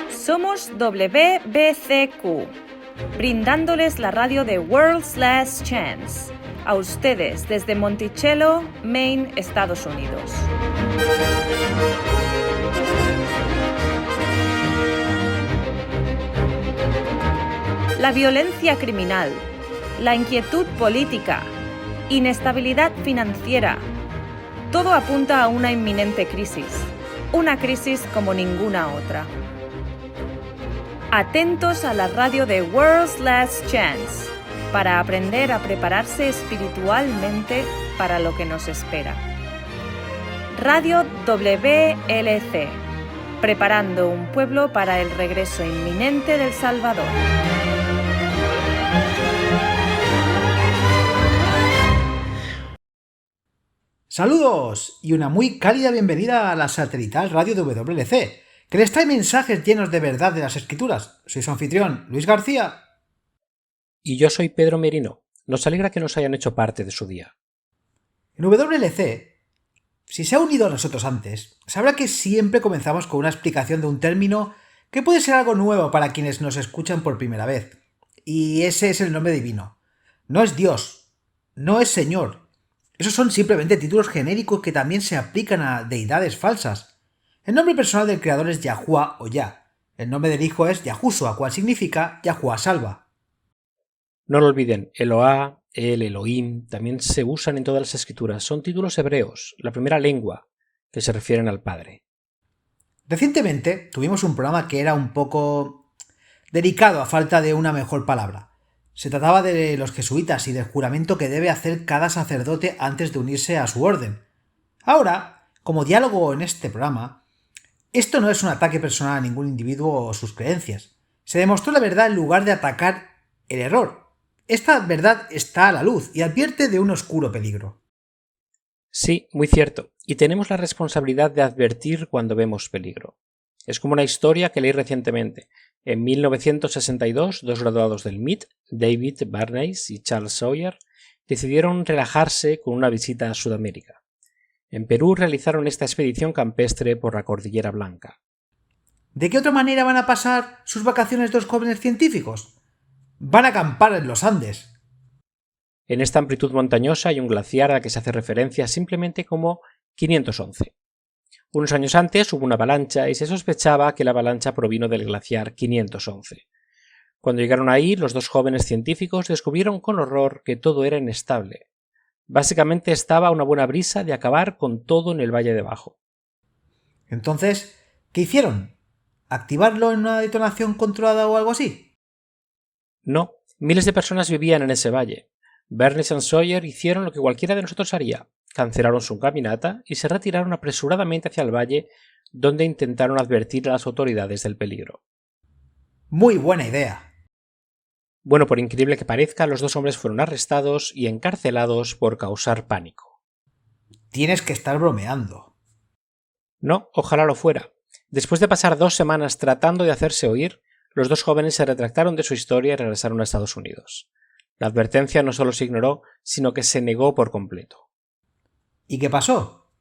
Somos WBCQ, brindándoles la radio de World's Last Chance, a ustedes desde Monticello, Maine, Estados Unidos. La violencia criminal, la inquietud política, inestabilidad financiera, todo apunta a una inminente crisis, una crisis como ninguna otra. Atentos a la radio de World's Last Chance para aprender a prepararse espiritualmente para lo que nos espera. Radio WLC, preparando un pueblo para el regreso inminente del Salvador. Saludos y una muy cálida bienvenida a la satelital radio de WLC, que les trae mensajes llenos de verdad de las Escrituras. Soy su anfitrión, Luis García. Y yo soy Pedro Merino. Nos alegra que nos hayan hecho parte de su día. En WLC, si se ha unido a nosotros antes, sabrá que siempre comenzamos con una explicación de un término que puede ser algo nuevo para quienes nos escuchan por primera vez. Y ese es el nombre divino. No es Dios, no es Señor. Esos son simplemente títulos genéricos que también se aplican a deidades falsas. El nombre personal del creador es Yahuwah o Yah. El nombre del hijo es Yahushua, cual significa Yahuwah salva. No lo olviden, Eloah, Elohim, también se usan en todas las escrituras. Son títulos hebreos, la primera lengua, que se refieren al Padre. Recientemente tuvimos un programa que era un poco delicado a falta de una mejor palabra. Se trataba de los jesuitas y del juramento que debe hacer cada sacerdote antes de unirse a su orden. Ahora, como diálogo en este programa, esto no es un ataque personal a ningún individuo o sus creencias. Se demostró la verdad en lugar de atacar el error. Esta verdad está a la luz y advierte de un oscuro peligro. Sí, muy cierto, y tenemos la responsabilidad de advertir cuando vemos peligro. Es como una historia que leí recientemente. En 1962, dos graduados del MIT, David Barnes y Charles Sawyer, decidieron relajarse con una visita a Sudamérica. En Perú realizaron esta expedición campestre por la Cordillera Blanca. ¿De qué otra manera van a pasar sus vacaciones dos jóvenes científicos? Van a acampar en los Andes. En esta amplitud montañosa hay un glaciar al que se hace referencia simplemente como 511. Unos años antes hubo una avalancha y se sospechaba que la avalancha provino del glaciar 511. Cuando llegaron ahí, los dos jóvenes científicos descubrieron con horror que todo era inestable. Básicamente estaba una buena brisa de acabar con todo en el valle de abajo. Entonces, ¿qué hicieron? ¿Activarlo en una detonación controlada o algo así? No, miles de personas vivían en ese valle. Barnes y Sawyer hicieron lo que cualquiera de nosotros haría. Cancelaron su caminata y se retiraron apresuradamente hacia el valle, donde intentaron advertir a las autoridades del peligro. Muy buena idea. Bueno, por increíble que parezca, los dos hombres fueron arrestados y encarcelados por causar pánico. Tienes que estar bromeando. No, ojalá lo fuera. Después de pasar 2 semanas tratando de hacerse oír, los dos jóvenes se retractaron de su historia y regresaron a Estados Unidos. La advertencia no solo se ignoró, sino que se negó por completo. ¿Y qué pasó?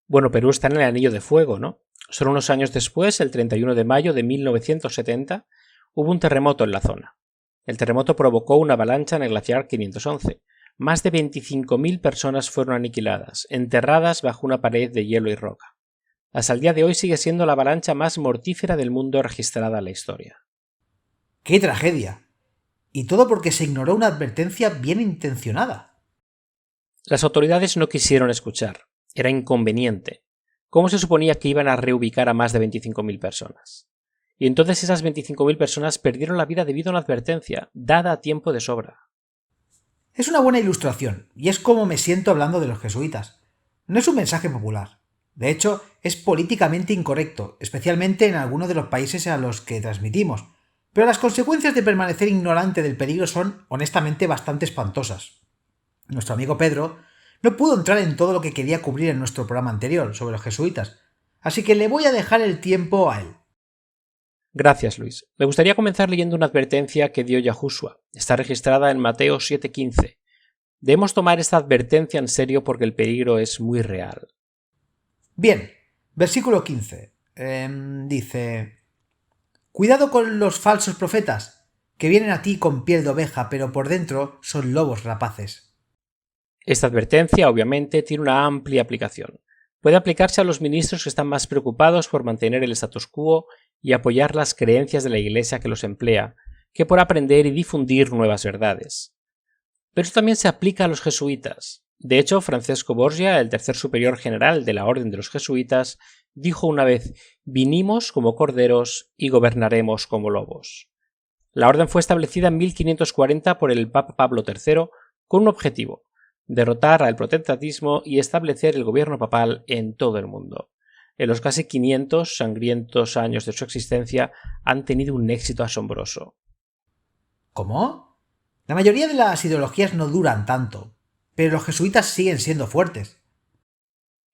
Bueno, Perú está en el anillo de fuego, ¿no? Solo unos años después, el 31 de mayo de 1970, hubo un terremoto en la zona. El terremoto provocó una avalancha en el glaciar 511. Más de 25.000 personas fueron aniquiladas, enterradas bajo una pared de hielo y roca. Hasta el día de hoy sigue siendo la avalancha más mortífera del mundo registrada en la historia. ¡Qué tragedia! Y todo porque se ignoró una advertencia bien intencionada. Las autoridades no quisieron escuchar. Era inconveniente. ¿Cómo se suponía que iban a reubicar a más de 25.000 personas? Y entonces esas 25.000 personas perdieron la vida debido a una advertencia, dada a tiempo de sobra. Es una buena ilustración, y es como me siento hablando de los jesuitas. No es un mensaje popular. De hecho, es políticamente incorrecto, especialmente en algunos de los países a los que transmitimos. Pero las consecuencias de permanecer ignorante del peligro son, honestamente, bastante espantosas. Nuestro amigo Pedro no pudo entrar en todo lo que quería cubrir en nuestro programa anterior sobre los jesuitas, así que le voy a dejar el tiempo a él. Gracias, Luis. Me gustaría comenzar leyendo una advertencia que dio Yahushua. Está registrada en Mateo 7:15. Debemos tomar esta advertencia en serio porque el peligro es muy real. Bien, versículo 15. Dice: Cuidado con los falsos profetas, que vienen a ti con piel de oveja, pero por dentro son lobos rapaces. Esta advertencia, obviamente, tiene una amplia aplicación. Puede aplicarse a los ministros que están más preocupados por mantener el status quo y apoyar las creencias de la Iglesia que los emplea, que por aprender y difundir nuevas verdades. Pero esto también se aplica a los jesuitas. De hecho, Francesco Borgia, el tercer superior general de la Orden de los Jesuitas, dijo una vez: «Vinimos como corderos y gobernaremos como lobos». La orden fue establecida en 1540 por el Papa Pablo III con un objetivo: derrotar al protestantismo y establecer el gobierno papal en todo el mundo. En los casi 500 sangrientos años de su existencia han tenido un éxito asombroso. ¿Cómo? La mayoría de las ideologías no duran tanto, pero los jesuitas siguen siendo fuertes.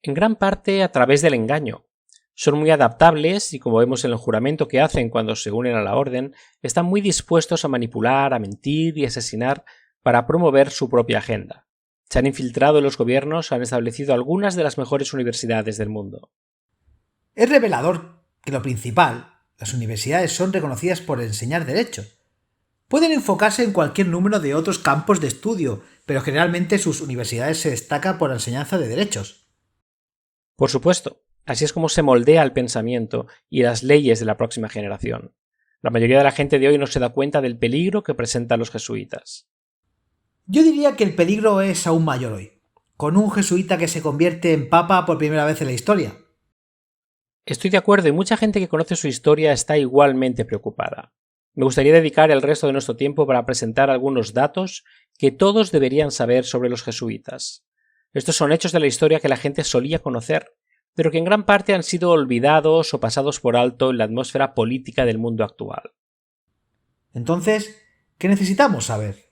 En gran parte a través del engaño. Son muy adaptables y, como vemos en el juramento que hacen cuando se unen a la orden, están muy dispuestos a manipular, a mentir y asesinar para promover su propia agenda. Se han infiltrado en los gobiernos, han establecido algunas de las mejores universidades del mundo. Es revelador que lo principal, las universidades son reconocidas por enseñar derecho. Pueden enfocarse en cualquier número de otros campos de estudio, pero generalmente sus universidades se destacan por la enseñanza de derechos. Por supuesto, así es como se moldea el pensamiento y las leyes de la próxima generación. La mayoría de la gente de hoy no se da cuenta del peligro que presentan los jesuitas. Yo diría que el peligro es aún mayor hoy, con un jesuita que se convierte en papa por primera vez en la historia. Estoy de acuerdo y mucha gente que conoce su historia está igualmente preocupada. Me gustaría dedicar el resto de nuestro tiempo para presentar algunos datos que todos deberían saber sobre los jesuitas. Estos son hechos de la historia que la gente solía conocer, pero que en gran parte han sido olvidados o pasados por alto en la atmósfera política del mundo actual. Entonces, ¿qué necesitamos saber?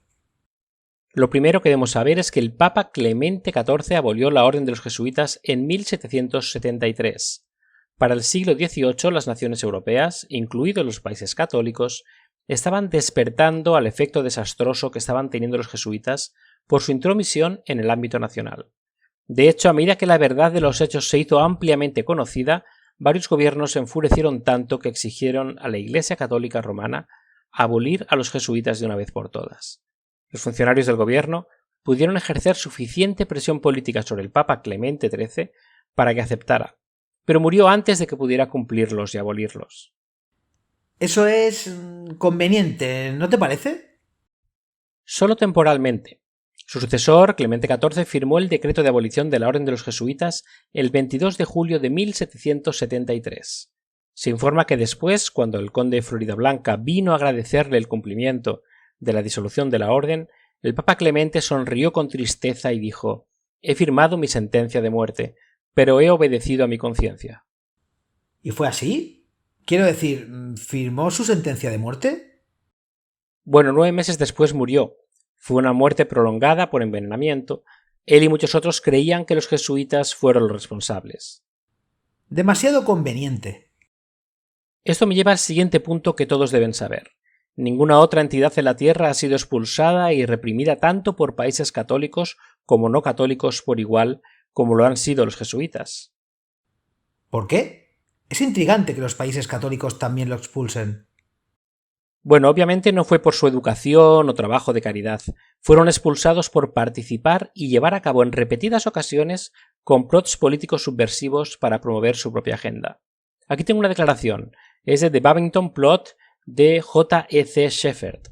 Lo primero que debemos saber es que el Papa Clemente XIV abolió la Orden de los Jesuitas en 1773. Para el siglo XVIII, las naciones europeas, incluidos los países católicos, estaban despertando al efecto desastroso que estaban teniendo los jesuitas por su intromisión en el ámbito nacional. De hecho, a medida que la verdad de los hechos se hizo ampliamente conocida, varios gobiernos se enfurecieron tanto que exigieron a la Iglesia Católica Romana abolir a los jesuitas de una vez por todas. Los funcionarios del gobierno pudieron ejercer suficiente presión política sobre el Papa Clemente XIII para que aceptara, pero murió antes de que pudiera cumplirlos y abolirlos. Eso es conveniente, ¿no te parece? Solo temporalmente. Su sucesor, Clemente XIV, firmó el decreto de abolición de la Orden de los Jesuitas el 22 de julio de 1773. Se informa que después, cuando el conde Floridablanca vino a agradecerle el cumplimiento de la disolución de la Orden, el Papa Clemente sonrió con tristeza y dijo: «He firmado mi sentencia de muerte, pero he obedecido a mi conciencia». ¿Y fue así? Quiero decir, ¿firmó su sentencia de muerte? Bueno, 9 meses después murió. Fue una muerte prolongada por envenenamiento. Él y muchos otros creían que los jesuitas fueron los responsables. Demasiado conveniente. Esto me lleva al siguiente punto que todos deben saber. Ninguna otra entidad en la Tierra ha sido expulsada y reprimida tanto por países católicos como no católicos por igual, como lo han sido los jesuitas. ¿Por qué? Es intrigante que los países católicos también lo expulsen. Bueno, obviamente no fue por su educación o trabajo de caridad. Fueron expulsados por participar y llevar a cabo en repetidas ocasiones complots políticos subversivos para promover su propia agenda. Aquí tengo una declaración. Es de The Babington Plot de J.E.C. Shepherd.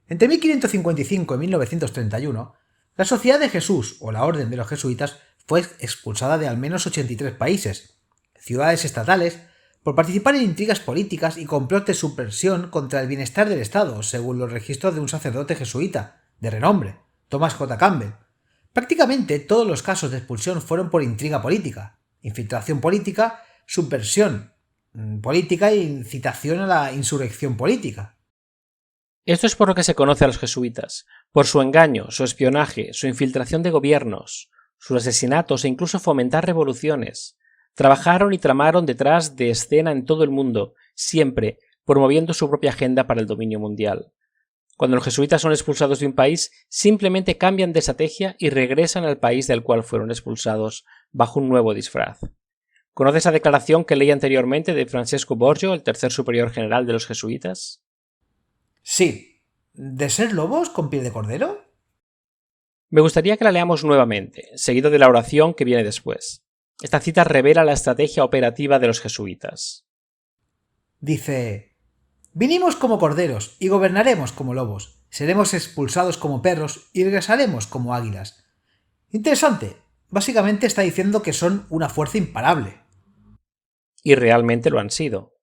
Entre 1555 y 1931, la Sociedad de Jesús, o la Orden de los Jesuitas, fue expulsada de al menos 83 países, ciudades estatales, por participar en intrigas políticas y complots de subversión contra el bienestar del Estado, según los registros de un sacerdote jesuita, de renombre, Thomas J. Campbell. Prácticamente todos los casos de expulsión fueron por intriga política, infiltración política, subversión política e incitación a la insurrección política. Esto es por lo que se conoce a los jesuitas, por su engaño, su espionaje, su infiltración de gobiernos, sus asesinatos e incluso fomentar revoluciones. Trabajaron y tramaron detrás de escena en todo el mundo, siempre promoviendo su propia agenda para el dominio mundial. Cuando los jesuitas son expulsados de un país, simplemente cambian de estrategia y regresan al país del cual fueron expulsados bajo un nuevo disfraz. ¿Conoces la declaración que leí anteriormente de Francesco Borgia, el tercer superior general de los jesuitas? Sí. ¿De ser lobos con piel de cordero? Me gustaría que la leamos nuevamente, seguido de la oración que viene después. Esta cita revela la estrategia operativa de los jesuitas. Dice: vinimos como corderos y gobernaremos como lobos, seremos expulsados como perros y regresaremos como águilas. Interesante. Básicamente está diciendo que son una fuerza imparable. Y realmente lo han sido.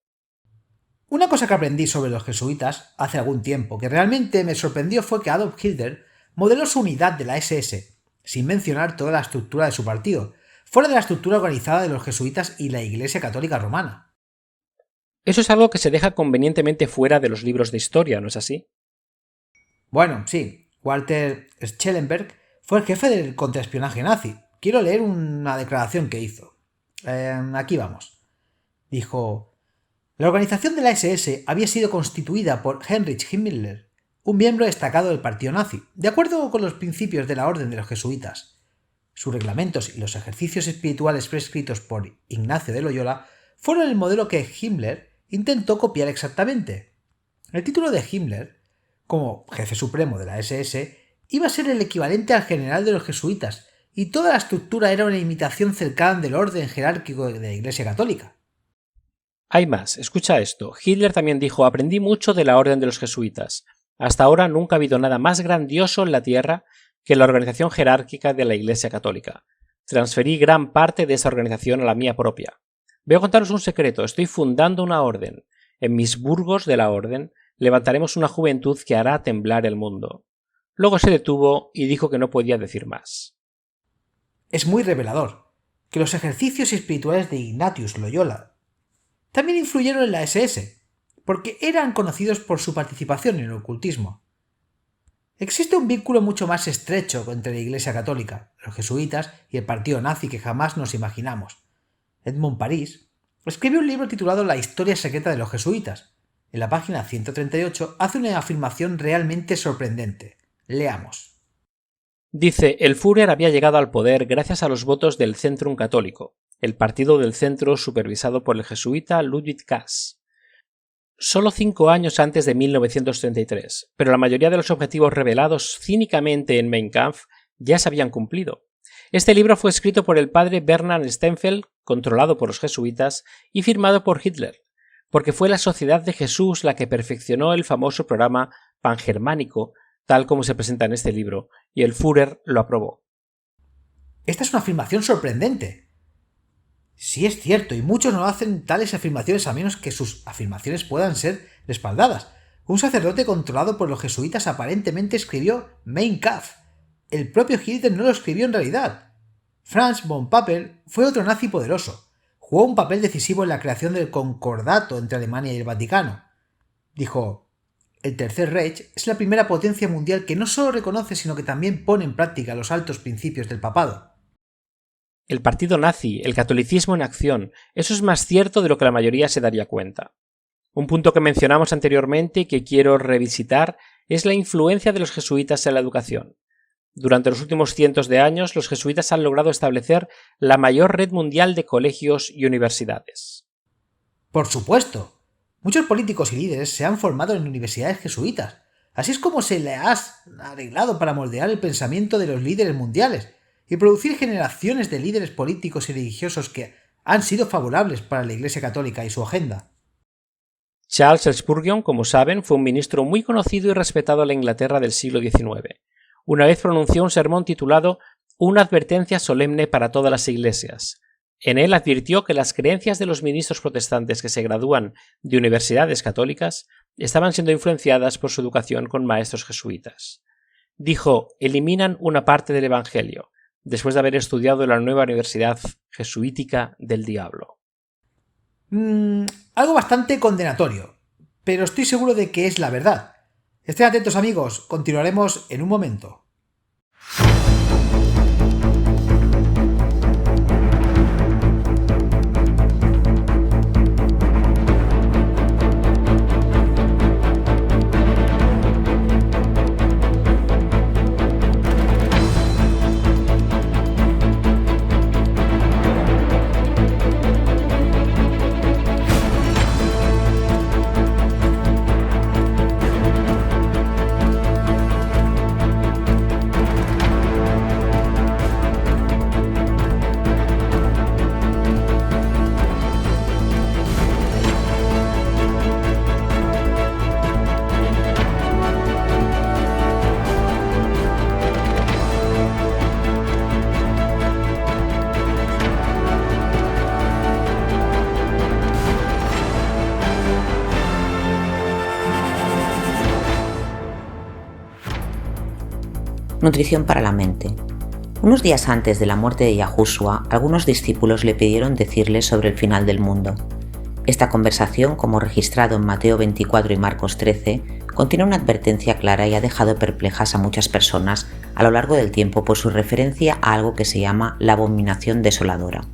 Una cosa que aprendí sobre los jesuitas hace algún tiempo que realmente me sorprendió fue que Adolf Hitler modeló su unidad de la SS, sin mencionar toda la estructura de su partido, fuera de la estructura organizada de los jesuitas y la Iglesia Católica Romana. Eso es algo que se deja convenientemente fuera de los libros de historia, ¿no es así? Bueno, sí, Walter Schellenberg fue el jefe del contraespionaje nazi. Quiero leer una declaración que hizo. Aquí vamos. Dijo: la organización de la SS había sido constituida por Heinrich Himmler, un miembro destacado del partido nazi, de acuerdo con los principios de la Orden de los Jesuitas. Sus reglamentos y los ejercicios espirituales prescritos por Ignacio de Loyola fueron el modelo que Himmler intentó copiar exactamente. El título de Himmler, como jefe supremo de la SS, iba a ser el equivalente al general de los jesuitas, y toda la estructura era una imitación cercana del orden jerárquico de la Iglesia Católica. Hay más, escucha esto. Hitler también dijo: aprendí mucho de la orden de los jesuitas. Hasta ahora nunca ha habido nada más grandioso en la tierra que la organización jerárquica de la Iglesia Católica. Transferí gran parte de esa organización a la mía propia. Voy a contaros un secreto, estoy fundando una orden. En mis burgos de la orden levantaremos una juventud que hará temblar el mundo. Luego se detuvo y dijo que no podía decir más. Es muy revelador que los ejercicios espirituales de Ignatius Loyola también influyeron en la SS, porque eran conocidos por su participación en el ocultismo. Existe un vínculo mucho más estrecho entre la Iglesia Católica, los jesuitas y el partido nazi que jamás nos imaginamos. Edmond Paris escribió un libro titulado La historia secreta de los jesuitas. En la página 138 hace una afirmación realmente sorprendente. Leamos. Dice: el Führer había llegado al poder gracias a los votos del Centrum Católico, el partido del centro supervisado por el jesuita Ludwig Kass. Solo 5 años antes de 1933, pero la mayoría de los objetivos revelados cínicamente en Mein Kampf ya se habían cumplido. Este libro fue escrito por el padre Bernhard Steinfeld, controlado por los jesuitas, y firmado por Hitler, porque fue la Sociedad de Jesús la que perfeccionó el famoso programa pangermánico, tal como se presenta en este libro, y el Führer lo aprobó. Esta es una afirmación sorprendente. Sí es cierto, y muchos no hacen tales afirmaciones a menos que sus afirmaciones puedan ser respaldadas. Un sacerdote controlado por los jesuitas aparentemente escribió Mein Kampf. El propio Hitler no lo escribió en realidad. Franz von Papen fue otro nazi poderoso. Jugó un papel decisivo en la creación del concordato entre Alemania y el Vaticano. Dijo: el Tercer Reich es la primera potencia mundial que no solo reconoce sino que también pone en práctica los altos principios del papado. El partido nazi, el catolicismo en acción, eso es más cierto de lo que la mayoría se daría cuenta. Un punto que mencionamos anteriormente y que quiero revisitar es la influencia de los jesuitas en la educación. Durante los últimos cientos de años, los jesuitas han logrado establecer la mayor red mundial de colegios y universidades. Por supuesto. Muchos políticos y líderes se han formado en universidades jesuitas. Así es como se le ha arreglado para moldear el pensamiento de los líderes mundiales y producir generaciones de líderes políticos y religiosos que han sido favorables para la Iglesia Católica y su agenda. Charles Spurgeon, como saben, fue un ministro muy conocido y respetado en la Inglaterra del siglo XIX. Una vez pronunció un sermón titulado Una advertencia solemne para todas las iglesias. En él advirtió que las creencias de los ministros protestantes que se gradúan de universidades católicas estaban siendo influenciadas por su educación con maestros jesuitas. Dijo: eliminan una parte del Evangelio, después de haber estudiado en la nueva Universidad Jesuítica del Diablo. Algo bastante condenatorio, pero estoy seguro de que es la verdad. Estén atentos, amigos, continuaremos en un momento. Nutrición para la mente. Unos días antes de la muerte de Yahushua, algunos discípulos le pidieron decirles sobre el final del mundo. Esta conversación, como registrado en Mateo 24 y Marcos 13, contiene una advertencia clara y ha dejado perplejas a muchas personas a lo largo del tiempo por su referencia a algo que se llama la abominación desoladora.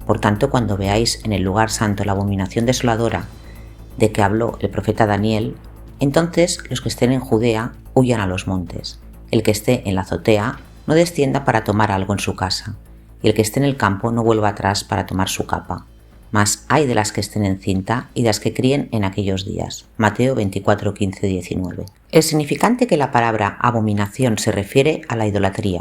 Por tanto, cuando veáis en el lugar santo la abominación desoladora de que habló el profeta Daniel, entonces los que estén en Judea huyan a los montes. El que esté en la azotea no descienda para tomar algo en su casa, y el que esté en el campo no vuelva atrás para tomar su capa. Mas hay de las que estén en cinta y de las que críen en aquellos días. Mateo 24, 15, 19. El significante que la palabra abominación se refiere a la idolatría.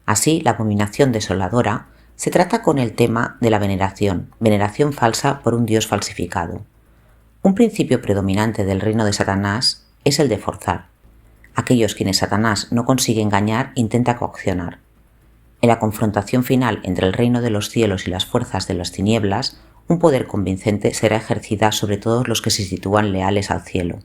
Así, la abominación desoladora se trata con el tema de la veneración falsa por un Dios falsificado. Un principio predominante del reino de Satanás es el de forzar. Aquellos quienes Satanás no consigue engañar intenta coaccionar. En la confrontación final entre el reino de los cielos y las fuerzas de las tinieblas, un poder convincente será ejercida sobre todos los que se sitúan leales al cielo.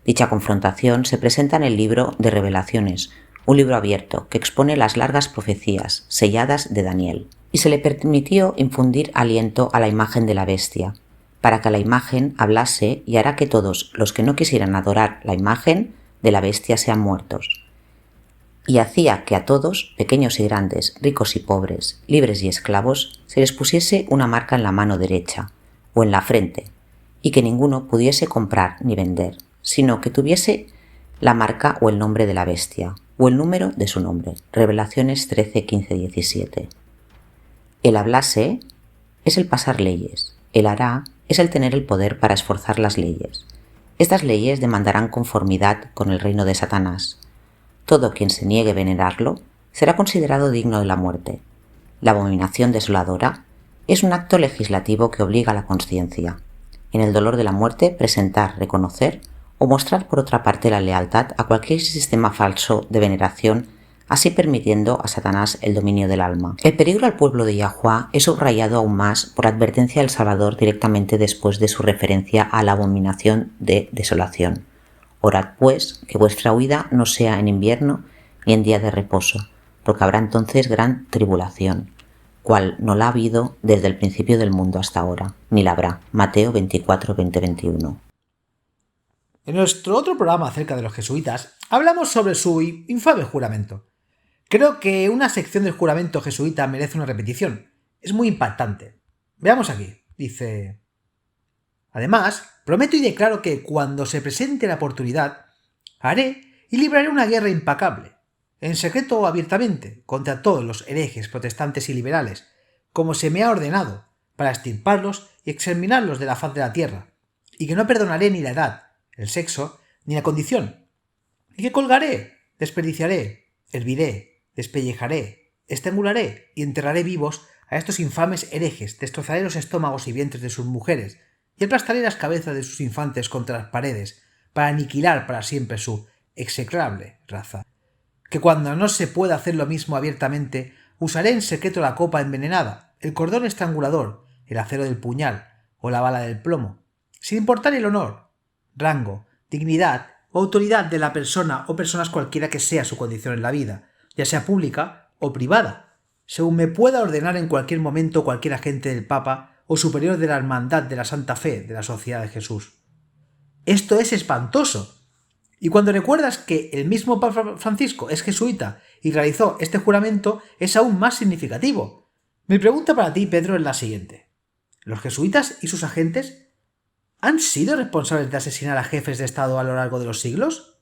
Dicha confrontación se presenta en el libro de Revelaciones, un libro abierto que expone las largas profecías selladas de Daniel, y se le permitió infundir aliento a la imagen de la bestia, para que la imagen hablase y hará que todos los que no quisieran adorar la imagen de la bestia sean muertos. Y hacía que a todos, pequeños y grandes, ricos y pobres, libres y esclavos, se les pusiese una marca en la mano derecha o en la frente, y que ninguno pudiese comprar ni vender, sino que tuviese la marca o el nombre de la bestia, o el número de su nombre. Revelaciones 13, 15, 17. El hablase es el pasar leyes, el hará es el tener el poder para esforzar las leyes. Estas leyes demandarán conformidad con el reino de Satanás. Todo quien se niegue a venerarlo será considerado digno de la muerte. La abominación desoladora es un acto legislativo que obliga a la conciencia. En el dolor de la muerte, presentar, reconocer o mostrar por otra parte la lealtad a cualquier sistema falso de veneración, así permitiendo a Satanás el dominio del alma. El peligro al pueblo de Yahuwah es subrayado aún más por advertencia del Salvador directamente después de su referencia a la abominación de desolación. Orad pues que vuestra huida no sea en invierno ni en día de reposo, porque habrá entonces gran tribulación, cual no la ha habido desde el principio del mundo hasta ahora, ni la habrá. Mateo 24, 20, 21. En nuestro otro programa acerca de los jesuitas, hablamos sobre su infame juramento. Creo que una sección del juramento jesuita merece una repetición. Es muy impactante. Veamos aquí. Dice: además, prometo y declaro que cuando se presente la oportunidad, haré y libraré una guerra implacable, en secreto o abiertamente, contra todos los herejes, protestantes y liberales, como se me ha ordenado, para extirparlos y exterminarlos de la faz de la tierra, y que no perdonaré ni la edad, el sexo, ni la condición, y que colgaré, desperdiciaré, herviré, despellejaré, estrangularé y enterraré vivos a estos infames herejes, destrozaré los estómagos y vientres de sus mujeres, y aplastaré las cabezas de sus infantes contra las paredes, para aniquilar para siempre su execrable raza. Que cuando no se pueda hacer lo mismo abiertamente, usaré en secreto la copa envenenada, el cordón estrangulador, el acero del puñal o la bala del plomo, sin importar el honor, rango, dignidad o autoridad de la persona o personas cualquiera que sea su condición en la vida, ya sea pública o privada, según me pueda ordenar en cualquier momento cualquier agente del Papa o superior de la Hermandad de la Santa Fe de la Sociedad de Jesús. Esto es espantoso. Y cuando recuerdas que el mismo Papa Francisco es jesuita y realizó este juramento, es aún más significativo. Mi pregunta para ti, Pedro, es la siguiente. ¿Los jesuitas y sus agentes han sido responsables de asesinar a jefes de Estado a lo largo de los siglos?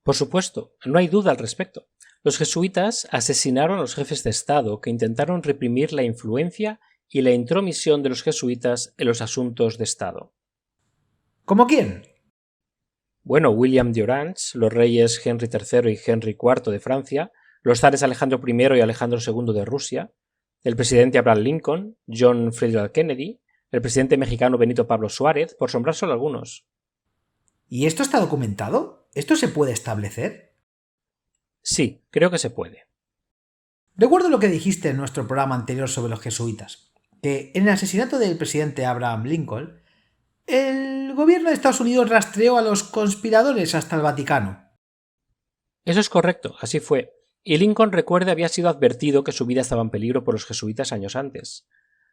Por supuesto, no hay duda al respecto. Los jesuitas asesinaron a los jefes de Estado que intentaron reprimir la influencia y la intromisión de los jesuitas en los asuntos de Estado. ¿Cómo quién? Bueno, William de Orange, los reyes Henry III y Henry IV de Francia, los zares Alejandro I y Alejandro II de Rusia, el presidente Abraham Lincoln, John F. Kennedy, el presidente mexicano Benito Pablo Suárez, por nombrar solo algunos. ¿Y esto está documentado? ¿Esto se puede establecer? Sí, creo que se puede. Recuerdo lo que dijiste en nuestro programa anterior sobre los jesuitas, que en el asesinato del presidente Abraham Lincoln, el gobierno de Estados Unidos rastreó a los conspiradores hasta el Vaticano. Eso es correcto, así fue. Y Lincoln, recuerde, había sido advertido que su vida estaba en peligro por los jesuitas años antes.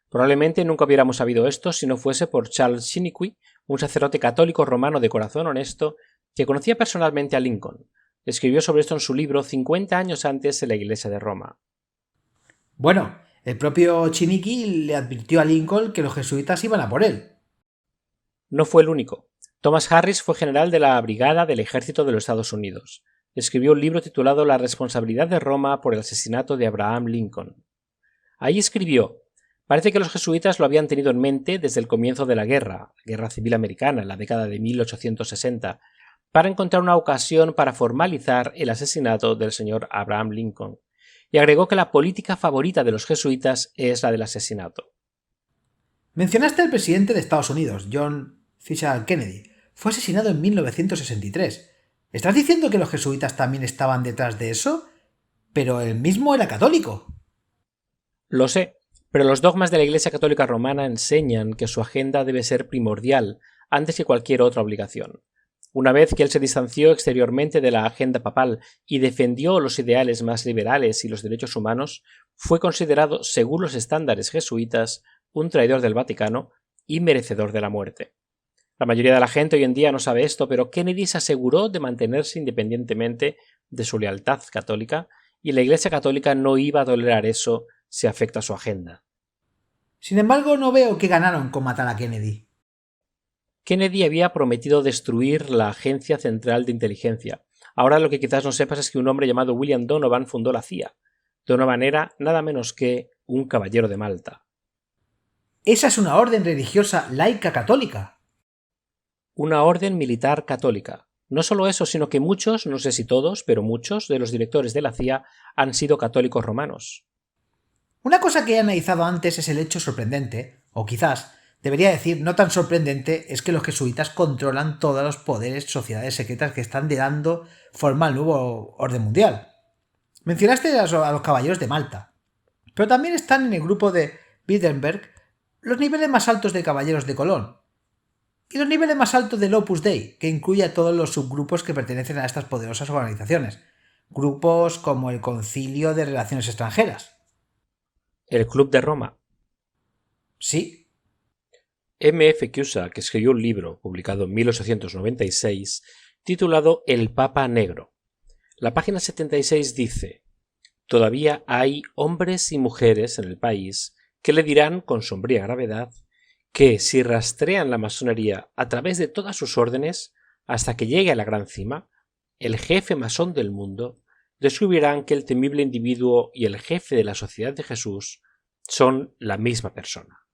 Probablemente nunca hubiéramos sabido esto si no fuese por Charles Chiniquy, un sacerdote católico romano de corazón honesto que conocía personalmente a Lincoln. Escribió sobre esto en su libro 50 años antes en la iglesia de Roma. Bueno, el propio Chiniquy le advirtió a Lincoln que los jesuitas iban a por él. No fue el único. Thomas Harris fue general de la brigada del ejército de los Estados Unidos. Escribió un libro titulado La responsabilidad de Roma por el asesinato de Abraham Lincoln. Ahí escribió: parece que los jesuitas lo habían tenido en mente desde el comienzo de la Guerra Civil Americana, en la década de 1860, para encontrar una ocasión para formalizar el asesinato del señor Abraham Lincoln, y agregó que la política favorita de los jesuitas es la del asesinato. Mencionaste al presidente de Estados Unidos, John Fitzgerald Kennedy. Fue asesinado en 1963. ¿Estás diciendo que los jesuitas también estaban detrás de eso? Pero él mismo era católico. Lo sé, pero los dogmas de la Iglesia Católica Romana enseñan que su agenda debe ser primordial antes que cualquier otra obligación. Una vez que él se distanció exteriormente de la agenda papal y defendió los ideales más liberales y los derechos humanos, fue considerado, según los estándares jesuitas, un traidor del Vaticano y merecedor de la muerte. La mayoría de la gente hoy en día no sabe esto, pero Kennedy se aseguró de mantenerse independientemente de su lealtad católica, y la Iglesia Católica no iba a tolerar eso si afecta a su agenda. Sin embargo, no veo qué ganaron con matar a Kennedy. Kennedy había prometido destruir la Agencia Central de Inteligencia. Ahora lo que quizás no sepas es que un hombre llamado William Donovan fundó la CIA. Donovan era nada menos que un caballero de Malta. Esa es una orden religiosa laica católica. Una orden militar católica. No solo eso, sino que muchos, no sé si todos, pero muchos de los directores de la CIA han sido católicos romanos. Una cosa que he analizado antes es el hecho sorprendente, o quizás debería decir no tan sorprendente, es que los jesuitas controlan todos los poderes, sociedades secretas que están dando forma al nuevo orden mundial. Mencionaste a los caballeros de Malta, pero también están en el grupo de Bilderberg los niveles más altos de caballeros de Colón y los niveles más altos del Opus Dei, que incluye a todos los subgrupos que pertenecen a estas poderosas organizaciones, grupos como el Concilio de Relaciones Extranjeras. El Club de Roma. Sí. M.F. Cusack escribió un libro, publicado en 1896, titulado El Papa Negro. La página 76 dice: todavía hay hombres y mujeres en el país que le dirán con sombría gravedad que si rastrean la masonería a través de todas sus órdenes hasta que llegue a la gran cima, el jefe masón del mundo, descubrirán que el temible individuo y el jefe de la Sociedad de Jesús son la misma persona.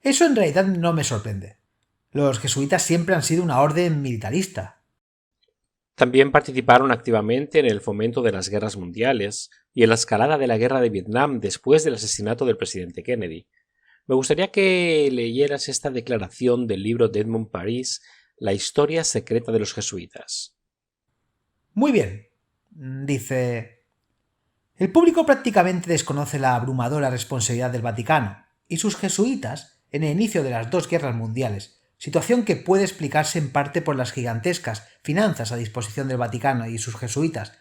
Eso en realidad no me sorprende. Los jesuitas siempre han sido una orden militarista. También participaron activamente en el fomento de las guerras mundiales y en la escalada de la guerra de Vietnam después del asesinato del presidente Kennedy. Me gustaría que leyeras esta declaración del libro de Edmund Paris, La historia secreta de los jesuitas. Muy bien. Dice: el público prácticamente desconoce la abrumadora responsabilidad del Vaticano y sus jesuitas en el inicio de las dos guerras mundiales, situación que puede explicarse en parte por las gigantescas finanzas a disposición del Vaticano y sus jesuitas,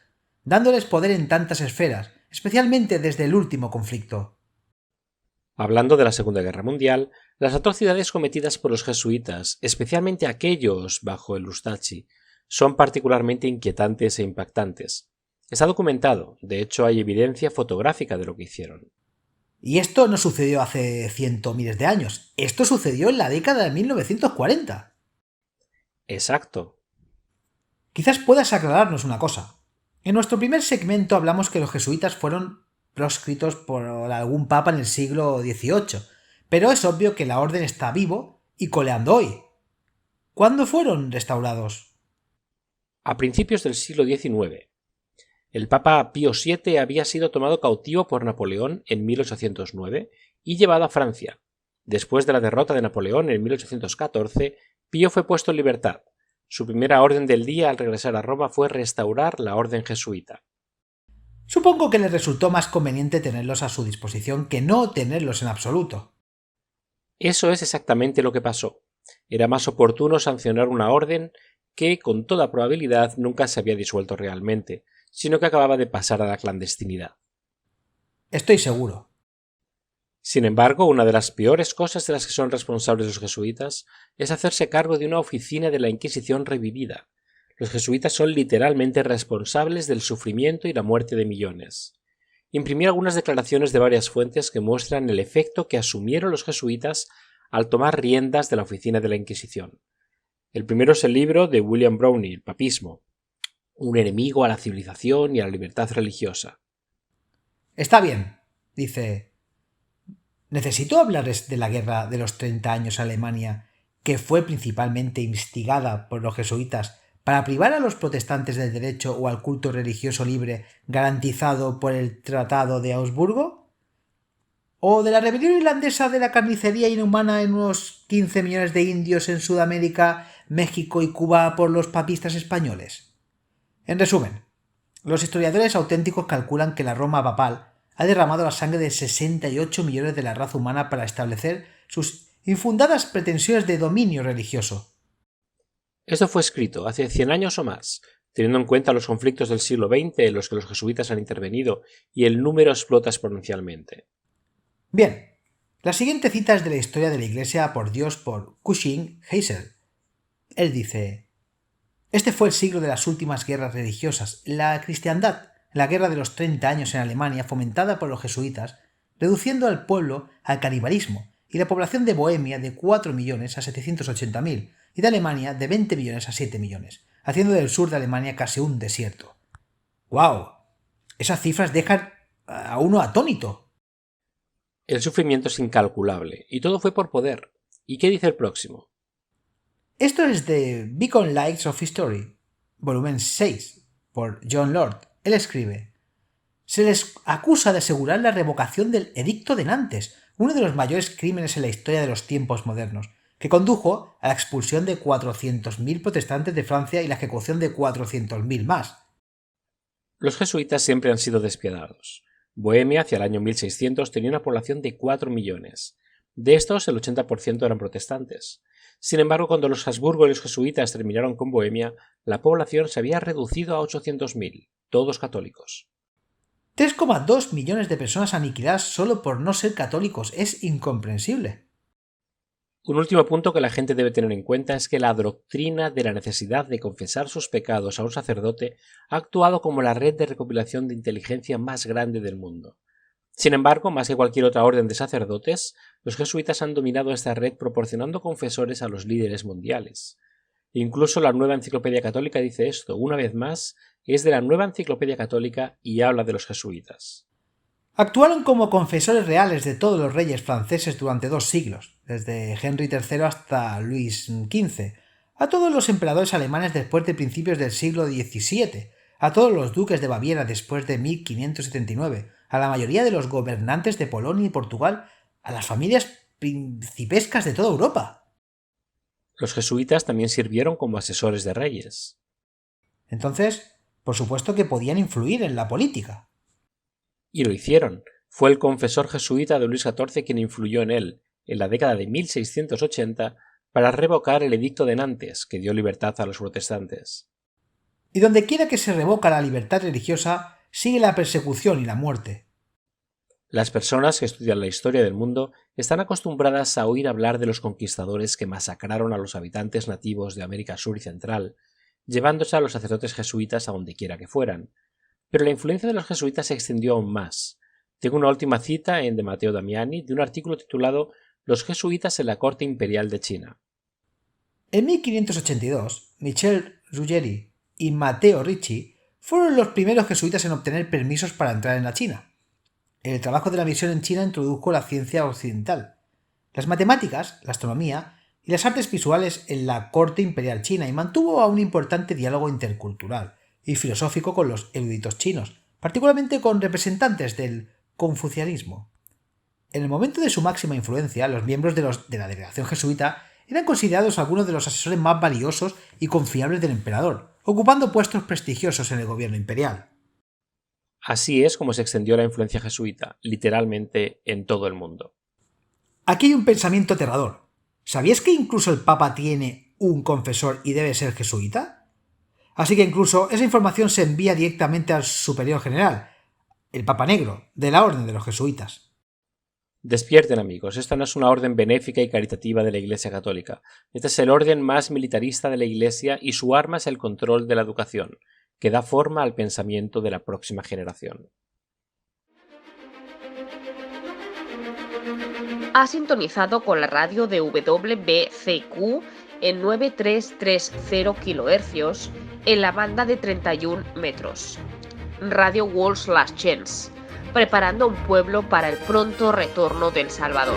dándoles poder en tantas esferas, especialmente desde el último conflicto. Hablando de la Segunda Guerra Mundial, las atrocidades cometidas por los jesuitas, especialmente aquellos bajo el Ustachi, son particularmente inquietantes e impactantes. Está documentado, de hecho hay evidencia fotográfica de lo que hicieron. Y esto no sucedió hace miles de años, esto sucedió en la década de 1940. Exacto. Quizás puedas aclararnos una cosa. En nuestro primer segmento hablamos que los jesuitas fueron proscritos por algún papa en el siglo XVIII, pero es obvio que la orden está vivo y coleando hoy. ¿Cuándo fueron restaurados? A principios del siglo XIX. El Papa Pío VII había sido tomado cautivo por Napoleón en 1809 y llevado a Francia. Después de la derrota de Napoleón en 1814, Pío fue puesto en libertad. Su primera orden del día al regresar a Roma fue restaurar la orden jesuita. Supongo que les resultó más conveniente tenerlos a su disposición que no tenerlos en absoluto. Eso es exactamente lo que pasó. Era más oportuno sancionar una orden que, con toda probabilidad, nunca se había disuelto realmente, sino que acababa de pasar a la clandestinidad. Estoy seguro. Sin embargo, una de las peores cosas de las que son responsables los jesuitas es hacerse cargo de una oficina de la Inquisición revivida. Los jesuitas son literalmente responsables del sufrimiento y la muerte de millones. Imprimí algunas declaraciones de varias fuentes que muestran el efecto que asumieron los jesuitas al tomar riendas de la oficina de la Inquisición. El primero es el libro de William Browne, El papismo, un enemigo a la civilización y a la libertad religiosa. Está bien, dice. ¿Necesito hablarles de la guerra de los 30 años a Alemania, que fue principalmente instigada por los jesuitas para privar a los protestantes del derecho o al culto religioso libre garantizado por el Tratado de Augsburgo? ¿O de la rebelión irlandesa de la carnicería inhumana en unos 15 millones de indios en Sudamérica, México y Cuba por los papistas españoles? En resumen, los historiadores auténticos calculan que la Roma papal ha derramado la sangre de 68 millones de la raza humana para establecer sus infundadas pretensiones de dominio religioso. Esto fue escrito hace 100 años o más, teniendo en cuenta los conflictos del siglo XX en los que los jesuitas han intervenido y el número explota exponencialmente. Bien, la siguiente cita es de la historia de la Iglesia por Dios por Cushing Hazel. Él dice: este fue el siglo de las últimas guerras religiosas. La cristiandad, la guerra de los 30 años en Alemania, fomentada por los jesuitas, reduciendo al pueblo al canibalismo, y la población de Bohemia de 4 millones a 780.000, y de Alemania de 20 millones a 7 millones, haciendo del sur de Alemania casi un desierto. ¡Guau! Esas cifras dejan a uno atónito. El sufrimiento es incalculable, y todo fue por poder. ¿Y qué dice el próximo? Esto es de Beacon Lights of History, volumen 6, por John Lord. Él escribe: se les acusa de asegurar la revocación del Edicto de Nantes, uno de los mayores crímenes en la historia de los tiempos modernos, que condujo a la expulsión de 400.000 protestantes de Francia y la ejecución de 400.000 más. Los jesuitas siempre han sido despiadados. Bohemia, hacia el año 1600, tenía una población de 4 millones. De estos, el 80% eran protestantes. Sin embargo, cuando los Habsburgo y los jesuitas terminaron con Bohemia, la población se había reducido a 800.000, todos católicos. 3,2 millones de personas aniquiladas solo por no ser católicos. Es incomprensible. Un último punto que la gente debe tener en cuenta es que la doctrina de la necesidad de confesar sus pecados a un sacerdote ha actuado como la red de recopilación de inteligencia más grande del mundo. Sin embargo, más que cualquier otra orden de sacerdotes, los jesuitas han dominado esta red proporcionando confesores a los líderes mundiales. Incluso la Nueva Enciclopedia Católica dice esto, una vez más, es de la Nueva Enciclopedia Católica y habla de los jesuitas. Actuaron como confesores reales de todos los reyes franceses durante 2 siglos, desde Henry III hasta Luis XV, a todos los emperadores alemanes después de principios del siglo XVII, a todos los duques de Baviera después de 1579, a la mayoría de los gobernantes de Polonia y Portugal, a las familias principescas de toda Europa. Los jesuitas también sirvieron como asesores de reyes. Entonces, por supuesto que podían influir en la política. Y lo hicieron. Fue el confesor jesuita de Luis XIV quien influyó en él, en la década de 1680, para revocar el Edicto de Nantes, que dio libertad a los protestantes. Y donde quiera que se revoca la libertad religiosa, sigue la persecución y la muerte. Las personas que estudian la historia del mundo están acostumbradas a oír hablar de los conquistadores que masacraron a los habitantes nativos de América Sur y Central, llevándose a los sacerdotes jesuitas a donde quiera que fueran. Pero la influencia de los jesuitas se extendió aún más. Tengo una última cita de Matteo Damiani de un artículo titulado Los jesuitas en la corte imperial de China. En 1582, Michel Ruggeri y Matteo Ricci fueron los primeros jesuitas en obtener permisos para entrar en la China. El trabajo de la misión en China introdujo la ciencia occidental, las matemáticas, la astronomía y las artes visuales en la corte imperial china y mantuvo a un importante diálogo intercultural y filosófico con los eruditos chinos, particularmente con representantes del confucianismo. En el momento de su máxima influencia, los miembros de la delegación jesuita eran considerados algunos de los asesores más valiosos y confiables del emperador, ocupando puestos prestigiosos en el gobierno imperial. Así es como se extendió la influencia jesuita, literalmente en todo el mundo. Aquí hay un pensamiento aterrador. ¿Sabías que incluso el Papa tiene un confesor y debe ser jesuita? Así que incluso esa información se envía directamente al superior general, el Papa Negro, de la Orden de los Jesuitas. Despierten, amigos, esta no es una orden benéfica y caritativa de la Iglesia Católica. Este es el orden más militarista de la Iglesia y su arma es el control de la educación, que da forma al pensamiento de la próxima generación. Ha sintonizado con la radio de WBCQ en 9330 kHz en la banda de 31 metros. Radio World's Last Chance, preparando un pueblo para el pronto retorno del Salvador.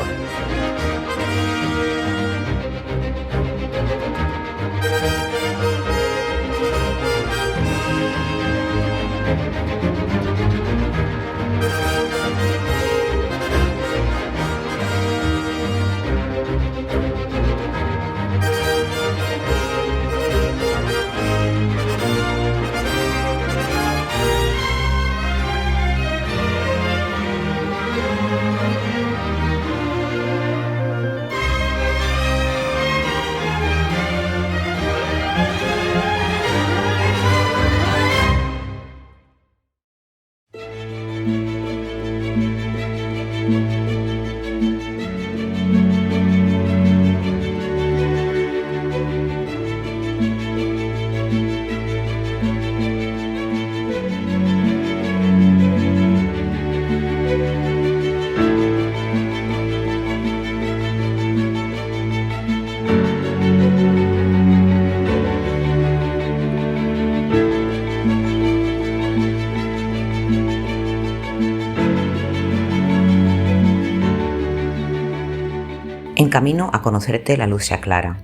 En camino a conocerte la luz se aclara,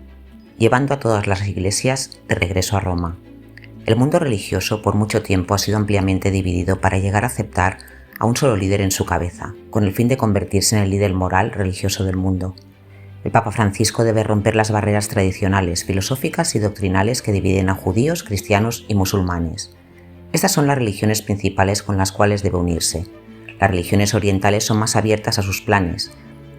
llevando a todas las iglesias de regreso a Roma. El mundo religioso por mucho tiempo ha sido ampliamente dividido para llegar a aceptar a un solo líder en su cabeza, con el fin de convertirse en el líder moral religioso del mundo. El Papa Francisco debe romper las barreras tradicionales, filosóficas y doctrinales que dividen a judíos, cristianos y musulmanes. Estas son las religiones principales con las cuales debe unirse. Las religiones orientales son más abiertas a sus planes,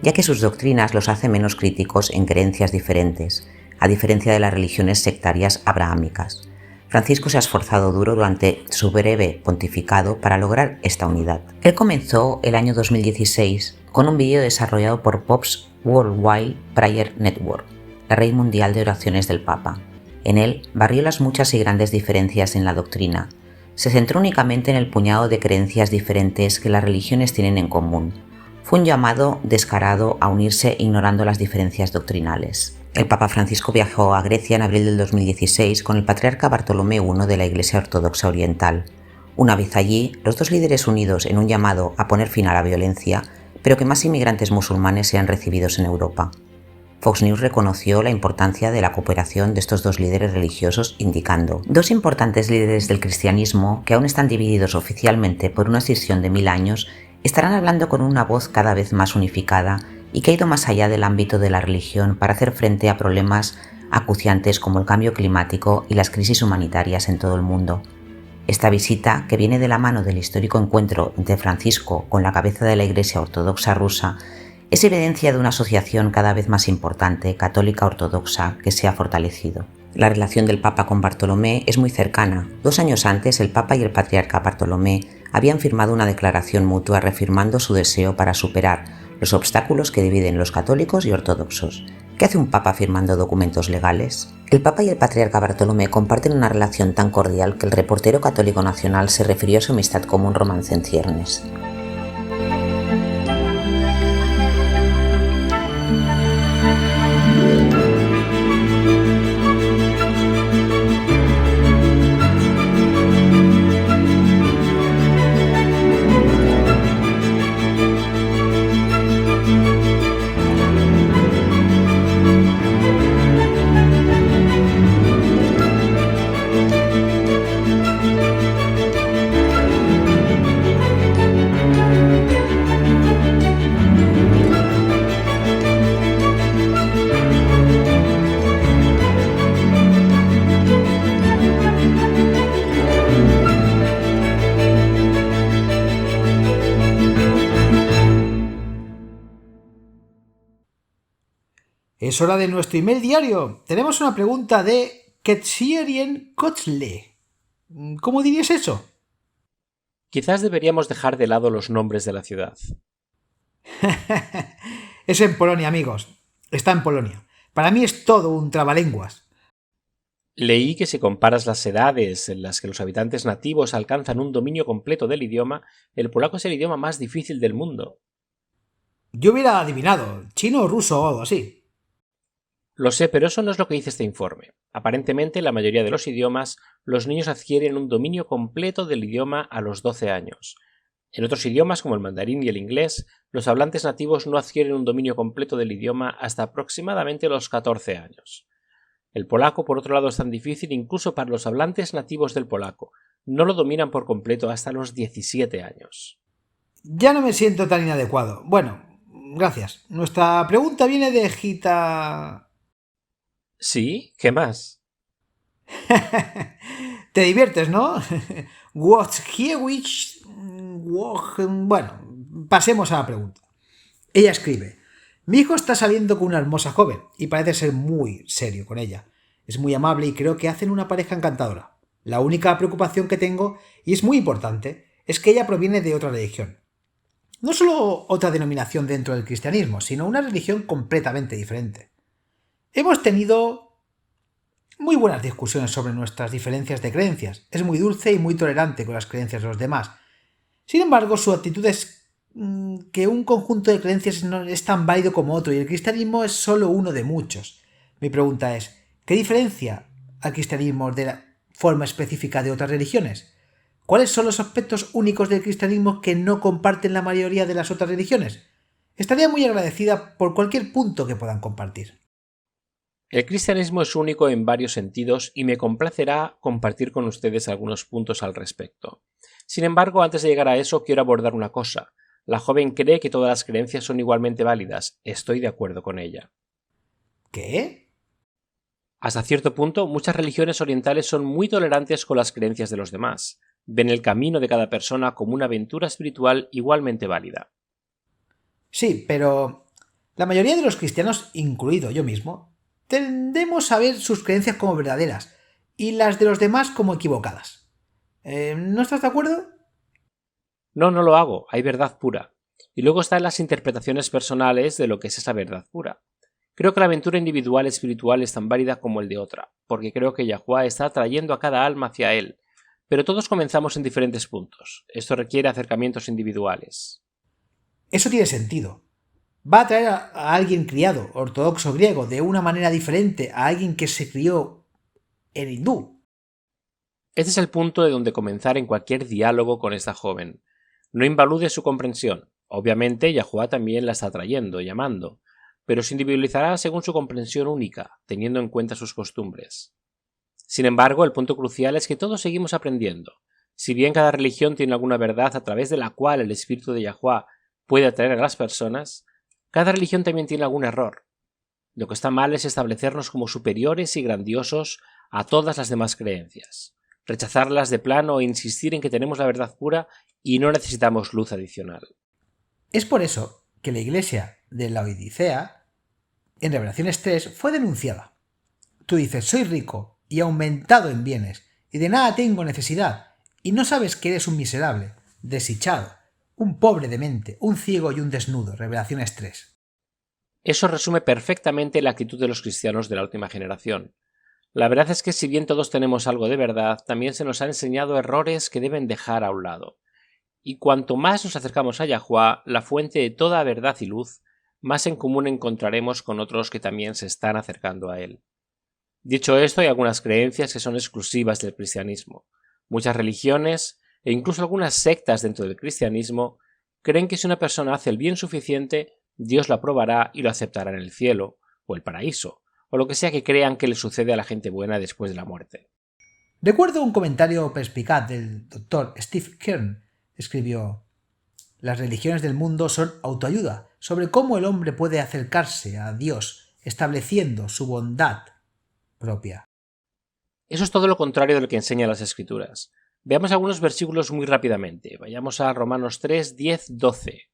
ya que sus doctrinas los hace menos críticos en creencias diferentes, a diferencia de las religiones sectarias abrahámicas. Francisco se ha esforzado duro durante su breve pontificado para lograr esta unidad. Él comenzó el año 2016 con un vídeo desarrollado por Pope's Worldwide Prayer Network, la red mundial de oraciones del Papa. En él barrió las muchas y grandes diferencias en la doctrina. Se centró únicamente en el puñado de creencias diferentes que las religiones tienen en común. Fue un llamado descarado a unirse ignorando las diferencias doctrinales. El Papa Francisco viajó a Grecia en abril del 2016 con el patriarca Bartolomé I de la Iglesia Ortodoxa Oriental. Una vez allí, los dos líderes unidos en un llamado a poner fin a la violencia, pero que más inmigrantes musulmanes sean recibidos en Europa. Fox News reconoció la importancia de la cooperación de estos dos líderes religiosos, indicando: dos importantes líderes del cristianismo, que aún están divididos oficialmente por una escisión de 1000 años, estarán hablando con una voz cada vez más unificada y que ha ido más allá del ámbito de la religión para hacer frente a problemas acuciantes como el cambio climático y las crisis humanitarias en todo el mundo. Esta visita, que viene de la mano del histórico encuentro entre Francisco con la cabeza de la Iglesia Ortodoxa rusa, es evidencia de una asociación cada vez más importante, católica ortodoxa, que se ha fortalecido. La relación del Papa con Bartolomé es muy cercana. 2 años antes, el Papa y el patriarca Bartolomé habían firmado una declaración mutua reafirmando su deseo para superar los obstáculos que dividen los católicos y ortodoxos. ¿Qué hace un Papa firmando documentos legales? El Papa y el patriarca Bartolomé comparten una relación tan cordial que el reportero católico nacional se refirió a su amistad como un romance en ciernes. Es hora de nuestro email diario. Tenemos una pregunta de Ketsierien Kotzle. ¿Cómo dirías eso? Quizás deberíamos dejar de lado los nombres de la ciudad. Es en Polonia, amigos. Está en Polonia. Para mí es todo un trabalenguas. Leí que si comparas las edades en las que los habitantes nativos alcanzan un dominio completo del idioma, el polaco es el idioma más difícil del mundo. Yo hubiera adivinado, chino o ruso o algo así. Lo sé, pero eso no es lo que dice este informe. Aparentemente, en la mayoría de los idiomas, los niños adquieren un dominio completo del idioma a los 12 años. En otros idiomas, como el mandarín y el inglés, los hablantes nativos no adquieren un dominio completo del idioma hasta aproximadamente los 14 años. El polaco, por otro lado, es tan difícil incluso para los hablantes nativos del polaco. No lo dominan por completo hasta los 17 años. Ya no me siento tan inadecuado. Bueno, gracias. Nuestra pregunta viene de Gita... ¿Sí? ¿Qué más? Te diviertes, ¿no? Bueno, pasemos a la pregunta. Ella escribe: mi hijo está saliendo con una hermosa joven y parece ser muy serio con ella. Es muy amable y creo que hacen una pareja encantadora. La única preocupación que tengo, y es muy importante, es que ella proviene de otra religión. No solo otra denominación dentro del cristianismo, sino una religión completamente diferente. Hemos tenido muy buenas discusiones sobre nuestras diferencias de creencias. Es muy dulce y muy tolerante con las creencias de los demás. Sin embargo, su actitud es que un conjunto de creencias no es tan válido como otro y el cristianismo es solo uno de muchos. Mi pregunta es, ¿qué diferencia al cristianismo de la forma específica de otras religiones? ¿Cuáles son los aspectos únicos del cristianismo que no comparten la mayoría de las otras religiones? Estaría muy agradecida por cualquier punto que puedan compartir. El cristianismo es único en varios sentidos y me complacerá compartir con ustedes algunos puntos al respecto. Sin embargo, antes de llegar a eso, quiero abordar una cosa. La joven cree que todas las creencias son igualmente válidas. Estoy de acuerdo con ella. ¿Qué? Hasta cierto punto, muchas religiones orientales son muy tolerantes con las creencias de los demás. Ven el camino de cada persona como una aventura espiritual igualmente válida. Sí, pero la mayoría de los cristianos, incluido yo mismo, tendemos a ver sus creencias como verdaderas y las de los demás como equivocadas. ¿No estás de acuerdo? No, no lo hago. Hay verdad pura. Y luego están las interpretaciones personales de lo que es esa verdad pura. Creo que la aventura individual espiritual es tan válida como el de otra, porque creo que Yahuwah está atrayendo a cada alma hacia él. Pero todos comenzamos en diferentes puntos. Esto requiere acercamientos individuales. Eso tiene sentido. Va a atraer a alguien criado, ortodoxo griego, de una manera diferente a alguien que se crió en hindú. Este es el punto de donde comenzar en cualquier diálogo con esta joven. No invalude su comprensión. Obviamente, Yahuwah también la está atrayendo, llamando, pero se individualizará según su comprensión única, teniendo en cuenta sus costumbres. Sin embargo, el punto crucial es que todos seguimos aprendiendo. Si bien cada religión tiene alguna verdad a través de la cual el espíritu de Yahuwah puede atraer a las personas, cada religión también tiene algún error. Lo que está mal es establecernos como superiores y grandiosos a todas las demás creencias, rechazarlas de plano e insistir en que tenemos la verdad pura y no necesitamos luz adicional. Es por eso que la iglesia de la Odisea, en Revelaciones 3, fue denunciada. Tú dices, soy rico y aumentado en bienes, y de nada tengo necesidad, y no sabes que eres un miserable, desdichado, un pobre de mente, un ciego y un desnudo. Revelaciones 3. Eso resume perfectamente la actitud de los cristianos de la última generación. La verdad es que si bien todos tenemos algo de verdad, también se nos ha enseñado errores que deben dejar a un lado. Y cuanto más nos acercamos a Yahuwah, la fuente de toda verdad y luz, más en común encontraremos con otros que también se están acercando a él. Dicho esto, hay algunas creencias que son exclusivas del cristianismo. Muchas religiones, e incluso algunas sectas dentro del cristianismo, creen que si una persona hace el bien suficiente, Dios lo aprobará y lo aceptará en el cielo, o el paraíso, o lo que sea que crean que le sucede a la gente buena después de la muerte. Recuerdo un comentario perspicaz del Dr. Steve Kern. Escribió: las religiones del mundo son autoayuda sobre cómo el hombre puede acercarse a Dios estableciendo su bondad propia. Eso es todo lo contrario de lo que enseñan las Escrituras. Veamos algunos versículos muy rápidamente. Vayamos a Romanos 3, 10, 12.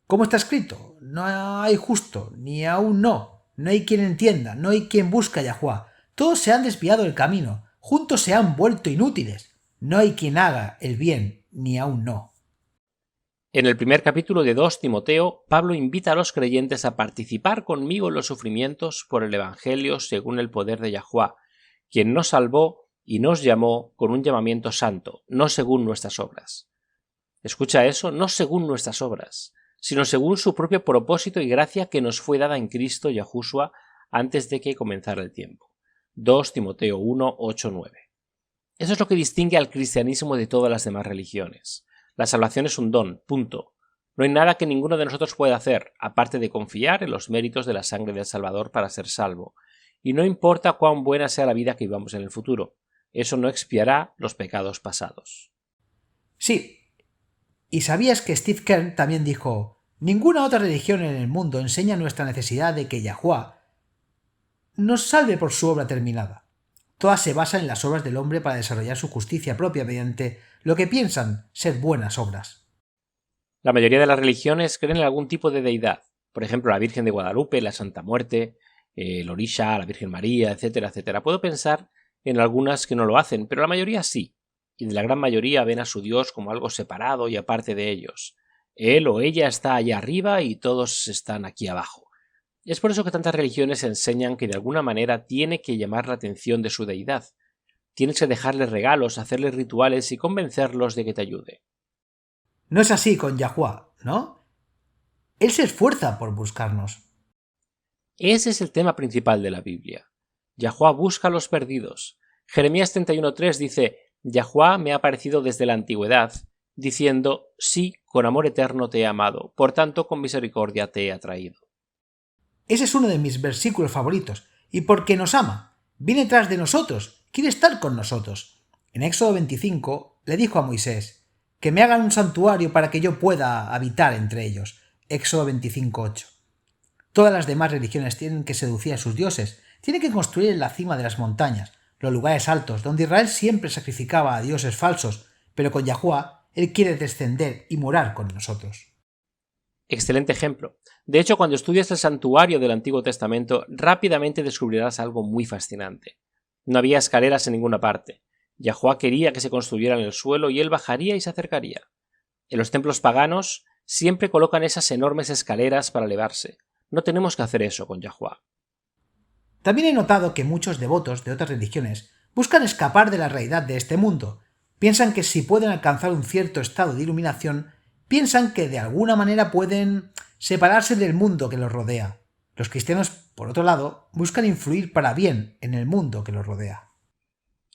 ¿Cómo está escrito? No hay justo, ni aún no. No hay quien entienda, no hay quien busque a Yahuwá. Todos se han desviado del camino, juntos se han vuelto inútiles. No hay quien haga el bien, ni aún no. En el primer capítulo de 2 Timoteo, Pablo invita a los creyentes a participar conmigo en los sufrimientos por el Evangelio según el poder de Yahuwá, quien nos salvó y nos llamó con un llamamiento santo, no según nuestras obras. Escucha eso, no según nuestras obras, sino según su propio propósito y gracia que nos fue dada en Cristo Yahushua antes de que comenzara el tiempo. 2 Timoteo 1, 8, 9. Eso es lo que distingue al cristianismo de todas las demás religiones. La salvación es un don, punto. No hay nada que ninguno de nosotros pueda hacer, aparte de confiar en los méritos de la sangre del Salvador para ser salvo. Y no importa cuán buena sea la vida que vivamos en el futuro, eso no expiará los pecados pasados. Sí. ¿Y sabías que Steve Kern también dijo: ninguna otra religión en el mundo enseña nuestra necesidad de que Yahuwá nos salve por su obra terminada? Todas se basan en las obras del hombre para desarrollar su justicia propia mediante lo que piensan ser buenas obras. La mayoría de las religiones creen en algún tipo de deidad, por ejemplo la Virgen de Guadalupe, la Santa Muerte, el Orisha, la Virgen María, etcétera, etcétera. Puedo pensar en algunas que no lo hacen, pero la mayoría sí, y de la gran mayoría ven a su Dios como algo separado y aparte de ellos. Él o ella está allá arriba y todos están aquí abajo. Es por eso que tantas religiones enseñan que de alguna manera tiene que llamar la atención de su deidad. Tienes que dejarle regalos, hacerle rituales y convencerlos de que te ayude. No es así con Yahuwá, ¿no? Él se esfuerza por buscarnos. Ese es el tema principal de la Biblia. Yahuwá busca a los perdidos. Jeremías 31:3 dice: Yahuwá me ha aparecido desde la antigüedad, diciendo: sí, con amor eterno te he amado, por tanto con misericordia te he atraído. Ese es uno de mis versículos favoritos, y porque nos ama, viene tras de nosotros, quiere estar con nosotros. En Éxodo 25 le dijo a Moisés: que me hagan un santuario para que yo pueda habitar entre ellos. Éxodo 25:8. Todas las demás religiones tienen que seducir a sus dioses, tienen que construir en la cima de las montañas, los lugares altos, donde Israel siempre sacrificaba a dioses falsos, pero con Yahuwá, él quiere descender y morar con nosotros. Excelente ejemplo. De hecho, cuando estudias el santuario del Antiguo Testamento, rápidamente descubrirás algo muy fascinante. No había escaleras en ninguna parte. Yahuwá quería que se construyera en el suelo y él bajaría y se acercaría. En los templos paganos siempre colocan esas enormes escaleras para elevarse. No tenemos que hacer eso con Yahuwá. También he notado que muchos devotos de otras religiones buscan escapar de la realidad de este mundo. Piensan que si pueden alcanzar un cierto estado de iluminación, piensan que de alguna manera pueden separarse del mundo que los rodea. Los cristianos, por otro lado, buscan influir para bien en el mundo que los rodea.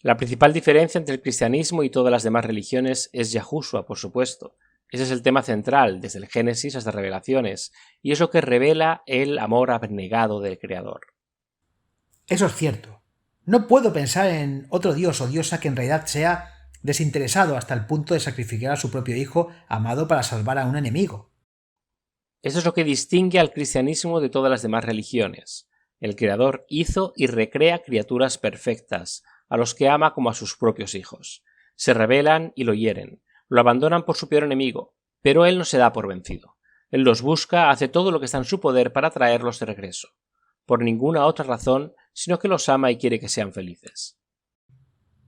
La principal diferencia entre el cristianismo y todas las demás religiones es Yahushua, por supuesto. Ese es el tema central, desde el Génesis hasta Revelaciones, y es lo que revela el amor abnegado del Creador. Eso es cierto. No puedo pensar en otro dios o diosa que en realidad sea desinteresado hasta el punto de sacrificar a su propio hijo amado para salvar a un enemigo. Eso es lo que distingue al cristianismo de todas las demás religiones. El Creador hizo y recrea criaturas perfectas, a los que ama como a sus propios hijos. Se rebelan y lo hieren, lo abandonan por su peor enemigo, pero él no se da por vencido. Él los busca, hace todo lo que está en su poder para traerlos de regreso. Por ninguna otra razón, sino que los ama y quiere que sean felices.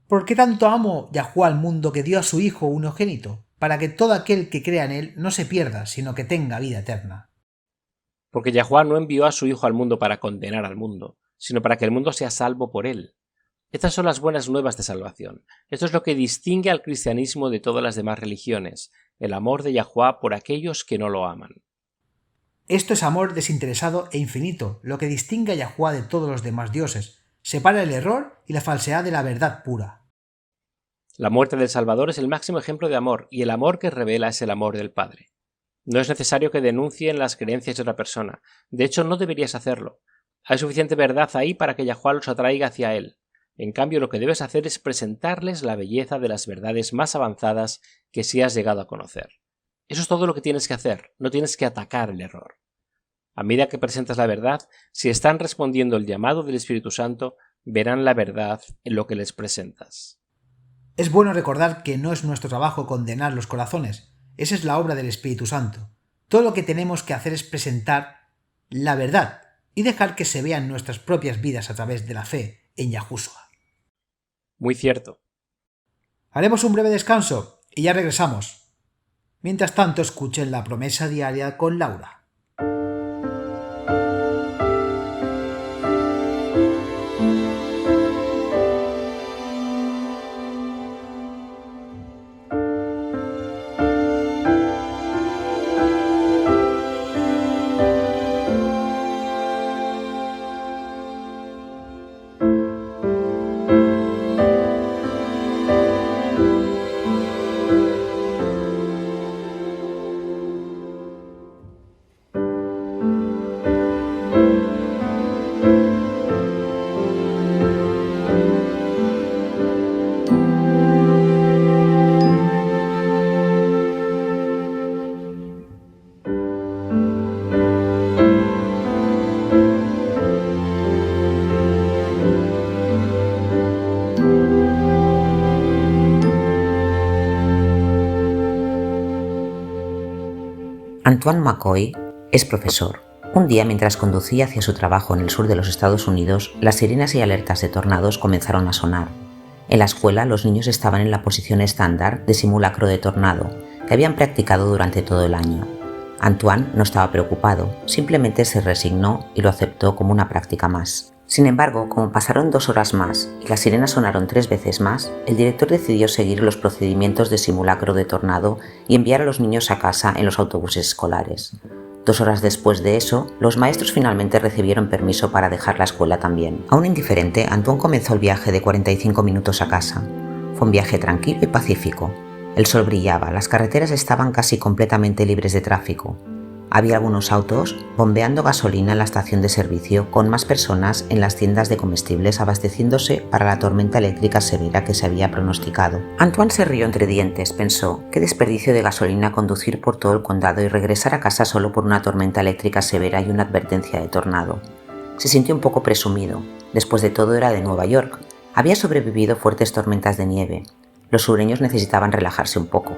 ¿Por qué tanto amó Yahuwá al mundo que dio a su Hijo unigénito? Para que todo aquel que crea en él no se pierda, sino que tenga vida eterna. Porque Yahuwá no envió a su Hijo al mundo para condenar al mundo, sino para que el mundo sea salvo por él. Estas son las buenas nuevas de salvación. Esto es lo que distingue al cristianismo de todas las demás religiones, el amor de Yahuwá por aquellos que no lo aman. Esto es amor desinteresado e infinito, lo que distingue a Yahuwá de todos los demás dioses. Separa el error y la falsedad de la verdad pura. La muerte del Salvador es el máximo ejemplo de amor, y el amor que revela es el amor del Padre. No es necesario que denuncien las creencias de otra persona. De hecho, no deberías hacerlo. Hay suficiente verdad ahí para que Yahuwá los atraiga hacia él. En cambio, lo que debes hacer es presentarles la belleza de las verdades más avanzadas que sí has llegado a conocer. Eso es todo lo que tienes que hacer, no tienes que atacar el error. A medida que presentas la verdad, si están respondiendo el llamado del Espíritu Santo, verán la verdad en lo que les presentas. Es bueno recordar que no es nuestro trabajo condenar los corazones, esa es la obra del Espíritu Santo. Todo lo que tenemos que hacer es presentar la verdad, y dejar que se vean nuestras propias vidas a través de la fe en Yahushua. Muy cierto. Haremos un breve descanso y ya regresamos. Mientras tanto, escuchen la promesa diaria con Laura. Antoine McCoy es profesor. Un día, mientras conducía hacia su trabajo en el sur de los Estados Unidos, las sirenas y alertas de tornados comenzaron a sonar. En la escuela, los niños estaban en la posición estándar de simulacro de tornado, que habían practicado durante todo el año. Antoine no estaba preocupado, simplemente se resignó y lo aceptó como una práctica más. Sin embargo, como pasaron 2 horas más y las sirenas sonaron 3 veces más, el director decidió seguir los procedimientos de simulacro de tornado y enviar a los niños a casa en los autobuses escolares. 2 horas después de eso, los maestros finalmente recibieron permiso para dejar la escuela también. Aún indiferente, Antoine comenzó el viaje de 45 minutos a casa. Fue un viaje tranquilo y pacífico. El sol brillaba, las carreteras estaban casi completamente libres de tráfico. Había algunos autos bombeando gasolina en la estación de servicio, con más personas en las tiendas de comestibles abasteciéndose para la tormenta eléctrica severa que se había pronosticado. Antoine se rió entre dientes, pensó, qué desperdicio de gasolina conducir por todo el condado y regresar a casa solo por una tormenta eléctrica severa y una advertencia de tornado. Se sintió un poco presumido, después de todo era de Nueva York, había sobrevivido fuertes tormentas de nieve. Los sureños necesitaban relajarse un poco.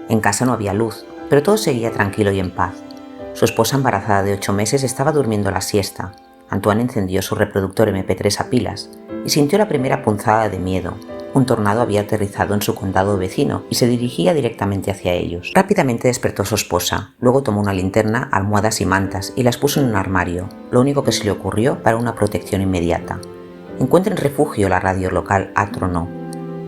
En casa no había luz, pero todo seguía tranquilo y en paz. Su esposa embarazada de 8 meses estaba durmiendo la siesta. Antoine encendió su reproductor MP3 a pilas y sintió la primera punzada de miedo. Un tornado había aterrizado en su condado vecino y se dirigía directamente hacia ellos. Rápidamente despertó a su esposa, luego tomó una linterna, almohadas y mantas y las puso en un armario, lo único que se le ocurrió para una protección inmediata. Encuentren refugio, la radio local atronó.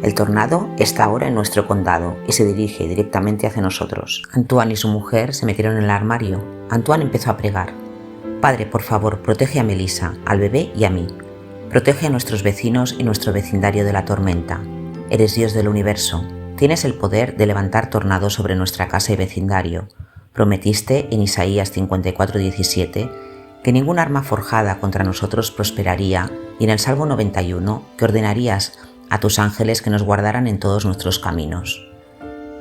El tornado está ahora en nuestro condado y se dirige directamente hacia nosotros. Antoine y su mujer se metieron en el armario. Antoine empezó a pregar. Padre, por favor, protege a Melissa, al bebé y a mí. Protege a nuestros vecinos y nuestro vecindario de la tormenta. Eres Dios del universo. Tienes el poder de levantar tornados sobre nuestra casa y vecindario. Prometiste en Isaías 54:17 que ningún arma forjada contra nosotros prosperaría y en el Salmo 91 que ordenarías a tus ángeles que nos guardaran en todos nuestros caminos.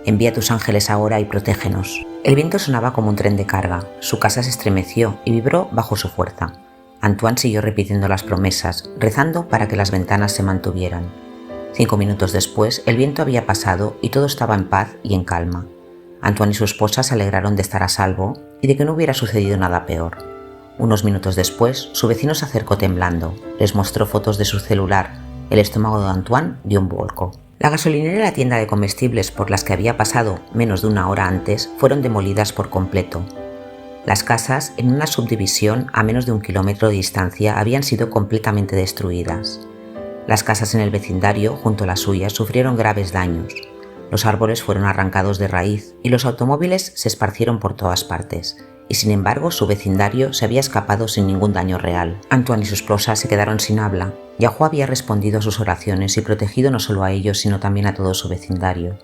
Envía tus ángeles ahora y protégenos. El viento sonaba como un tren de carga, su casa se estremeció y vibró bajo su fuerza. Antoine siguió repitiendo las promesas, rezando para que las ventanas se mantuvieran. 5 minutos después, el viento había pasado y todo estaba en paz y en calma. Antoine y su esposa se alegraron de estar a salvo y de que no hubiera sucedido nada peor. Unos minutos después, su vecino se acercó temblando, les mostró fotos de su celular. El estómago de Antoine dio un vuelco. La gasolinera y la tienda de comestibles por las que había pasado menos de 1 hora antes fueron demolidas por completo. Las casas, en una subdivisión a menos de 1 kilómetro de distancia, habían sido completamente destruidas. Las casas en el vecindario, junto a las suyas, sufrieron graves daños. Los árboles fueron arrancados de raíz y los automóviles se esparcieron por todas partes. Y sin embargo, su vecindario se había escapado sin ningún daño real. Antoine y su esposa se quedaron sin habla. Yahuwah había respondido a sus oraciones y protegido no solo a ellos, sino también a todo su vecindario.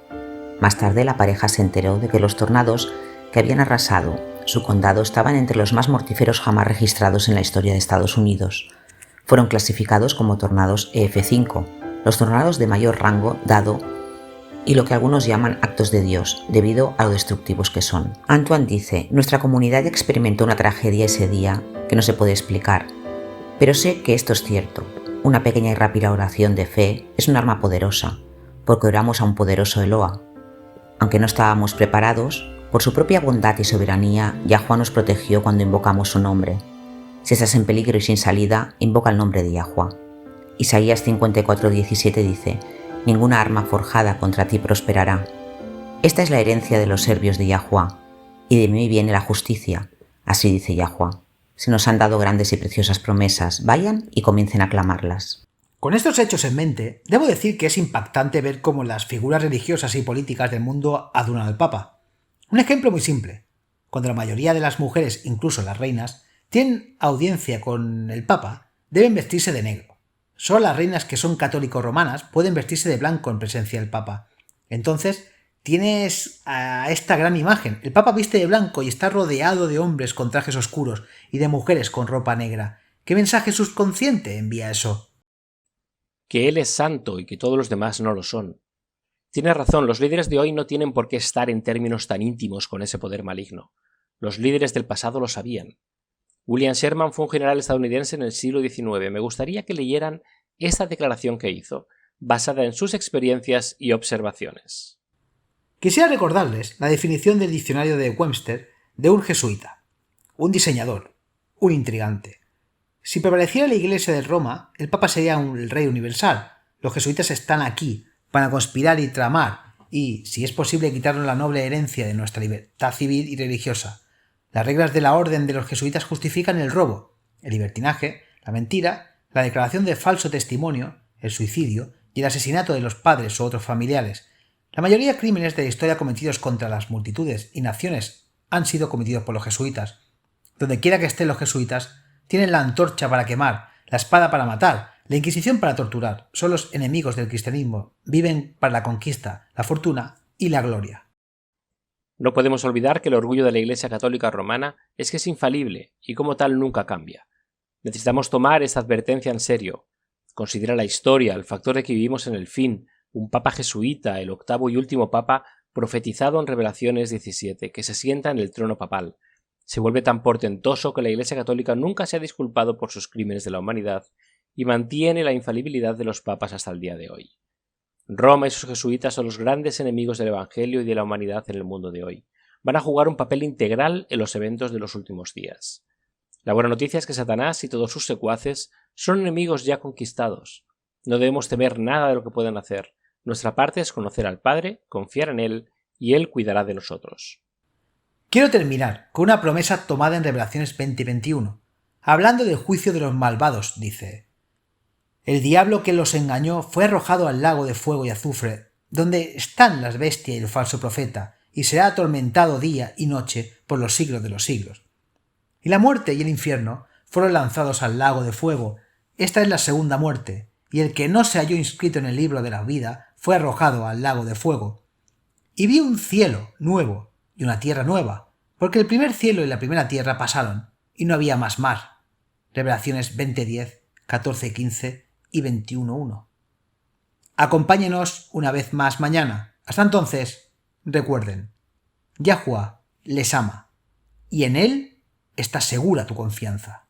Más tarde, la pareja se enteró de que los tornados que habían arrasado su condado estaban entre los más mortíferos jamás registrados en la historia de Estados Unidos. Fueron clasificados como tornados EF5, los tornados de mayor rango dado y lo que algunos llaman actos de Dios, debido a lo destructivos que son. Antoine dice, nuestra comunidad experimentó una tragedia ese día que no se puede explicar, pero sé que esto es cierto. Una pequeña y rápida oración de fe es un arma poderosa, porque oramos a un poderoso Eloa. Aunque no estábamos preparados, por su propia bondad y soberanía, Yahuwah nos protegió cuando invocamos su nombre. Si estás en peligro y sin salida, invoca el nombre de Yahuwah. Isaías 54:17 dice: ninguna arma forjada contra ti prosperará. Esta es la herencia de los serbios de Yahuwah, y de mí viene la justicia. Así dice Yahuwah. Se nos han dado grandes y preciosas promesas. Vayan y comiencen a clamarlas. Con estos hechos en mente, debo decir que es impactante ver cómo las figuras religiosas y políticas del mundo adulan al Papa. Un ejemplo muy simple. Cuando la mayoría de las mujeres, incluso las reinas, tienen audiencia con el Papa, deben vestirse de negro. Solo las reinas que son católico-romanas pueden vestirse de blanco en presencia del Papa. Entonces, tienes a esta gran imagen. El Papa viste de blanco y está rodeado de hombres con trajes oscuros y de mujeres con ropa negra. ¿Qué mensaje subconsciente envía eso? Que él es santo y que todos los demás no lo son. Tienes razón, los líderes de hoy no tienen por qué estar en términos tan íntimos con ese poder maligno. Los líderes del pasado lo sabían. William Sherman fue un general estadounidense en el siglo XIX. Me gustaría que leyeran esta declaración que hizo, basada en sus experiencias y observaciones. Quisiera recordarles la definición del diccionario de Webster de un jesuita, un diseñador, un intrigante. Si prevaleciera la Iglesia de Roma, el Papa sería el rey universal. Los jesuitas están aquí para conspirar y tramar y, si es posible, quitarnos la noble herencia de nuestra libertad civil y religiosa. Las reglas de la orden de los jesuitas justifican el robo, el libertinaje, la mentira, la declaración de falso testimonio, el suicidio y el asesinato de los padres o otros familiares. La mayoría de crímenes de la historia cometidos contra las multitudes y naciones han sido cometidos por los jesuitas. Donde quiera que estén los jesuitas, tienen la antorcha para quemar, la espada para matar, la Inquisición para torturar. Son los enemigos del cristianismo. Viven para la conquista, la fortuna y la gloria. No podemos olvidar que el orgullo de la Iglesia Católica Romana es que es infalible y como tal nunca cambia. Necesitamos tomar esta advertencia en serio. Considera la historia, el factor de que vivimos en el fin, un papa jesuita, el octavo y último papa profetizado en Revelaciones 17, que se sienta en el trono papal. Se vuelve tan portentoso que la Iglesia Católica nunca se ha disculpado por sus crímenes de la humanidad y mantiene la infalibilidad de los papas hasta el día de hoy. Roma y sus jesuitas son los grandes enemigos del Evangelio y de la humanidad en el mundo de hoy. Van a jugar un papel integral en los eventos de los últimos días. La buena noticia es que Satanás y todos sus secuaces son enemigos ya conquistados. No debemos temer nada de lo que puedan hacer. Nuestra parte es conocer al Padre, confiar en Él, y Él cuidará de nosotros. Quiero terminar con una promesa tomada en Revelaciones 20:21. Hablando del juicio de los malvados, dice: el diablo que los engañó fue arrojado al lago de fuego y azufre, donde están las bestias y el falso profeta, y será atormentado día y noche por los siglos de los siglos. Y la muerte y el infierno fueron lanzados al lago de fuego. Esta es la segunda muerte, y el que no se halló inscrito en el libro de la vida fue arrojado al lago de fuego. Y vi un cielo nuevo y una tierra nueva, porque el primer cielo y la primera tierra pasaron, y no había más mar. Revelaciones 20:10, 14:15 y 21:1. Acompáñenos una vez más mañana. Hasta entonces, recuerden, Yahuwah les ama, y en Él está segura tu confianza.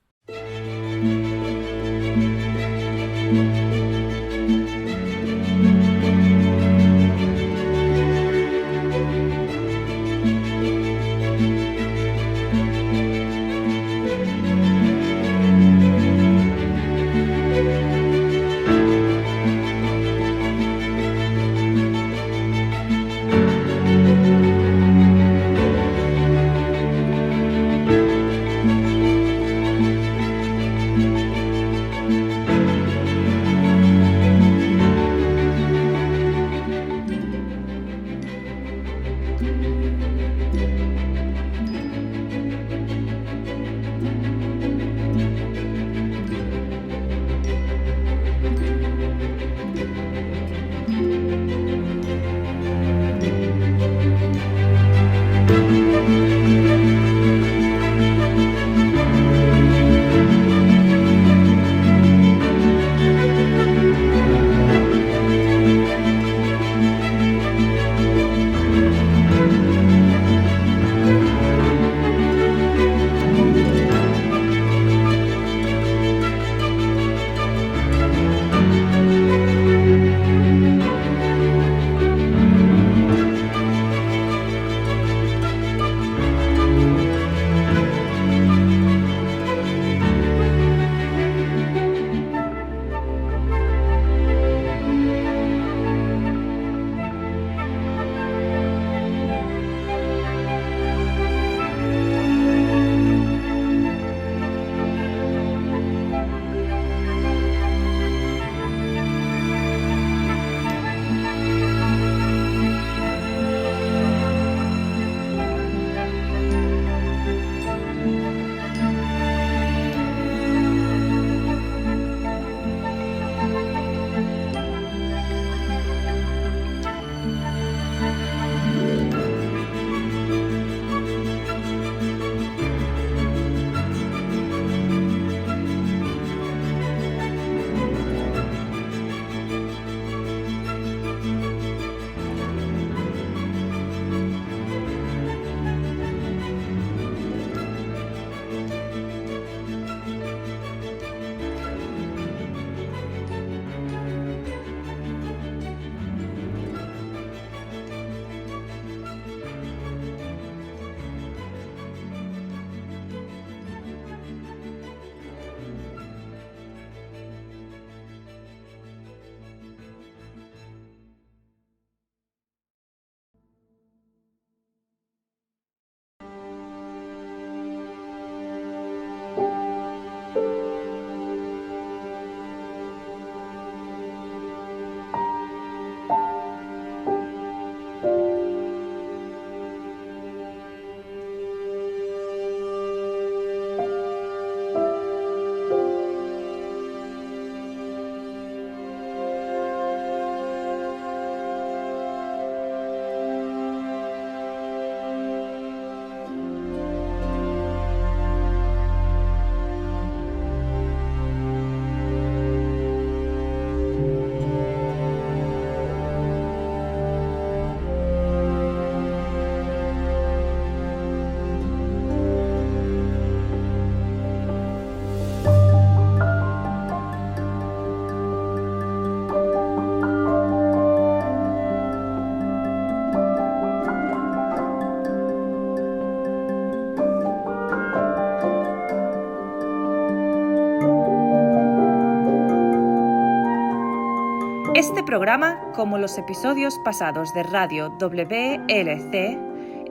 Este programa, como los episodios pasados de Radio WLC,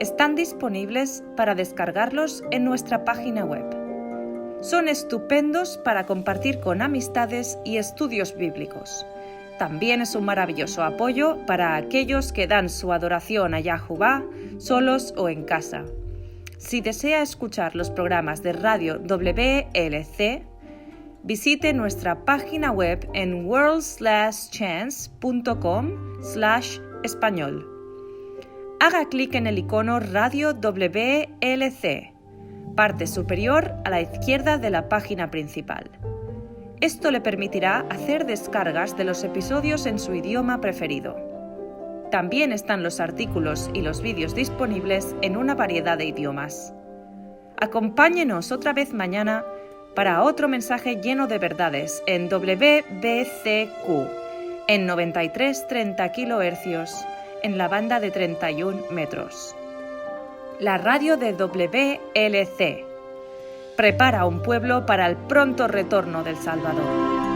están disponibles para descargarlos en nuestra página web. Son estupendos para compartir con amistades y estudios bíblicos. También es un maravilloso apoyo para aquellos que dan su adoración a Yahová solos o en casa. Si desea escuchar los programas de Radio WLC, visite nuestra página web en worldslastchance.com/español. Haga clic en el icono Radio WLC, parte superior a la izquierda de la página principal. Esto le permitirá hacer descargas de los episodios en su idioma preferido. También están los artículos y los vídeos disponibles en una variedad de idiomas. Acompáñenos otra vez mañana para otro mensaje lleno de verdades en WBCQ, en 9330 kHz, en la banda de 31 metros. La radio de WLC prepara a un pueblo para el pronto retorno del Salvador.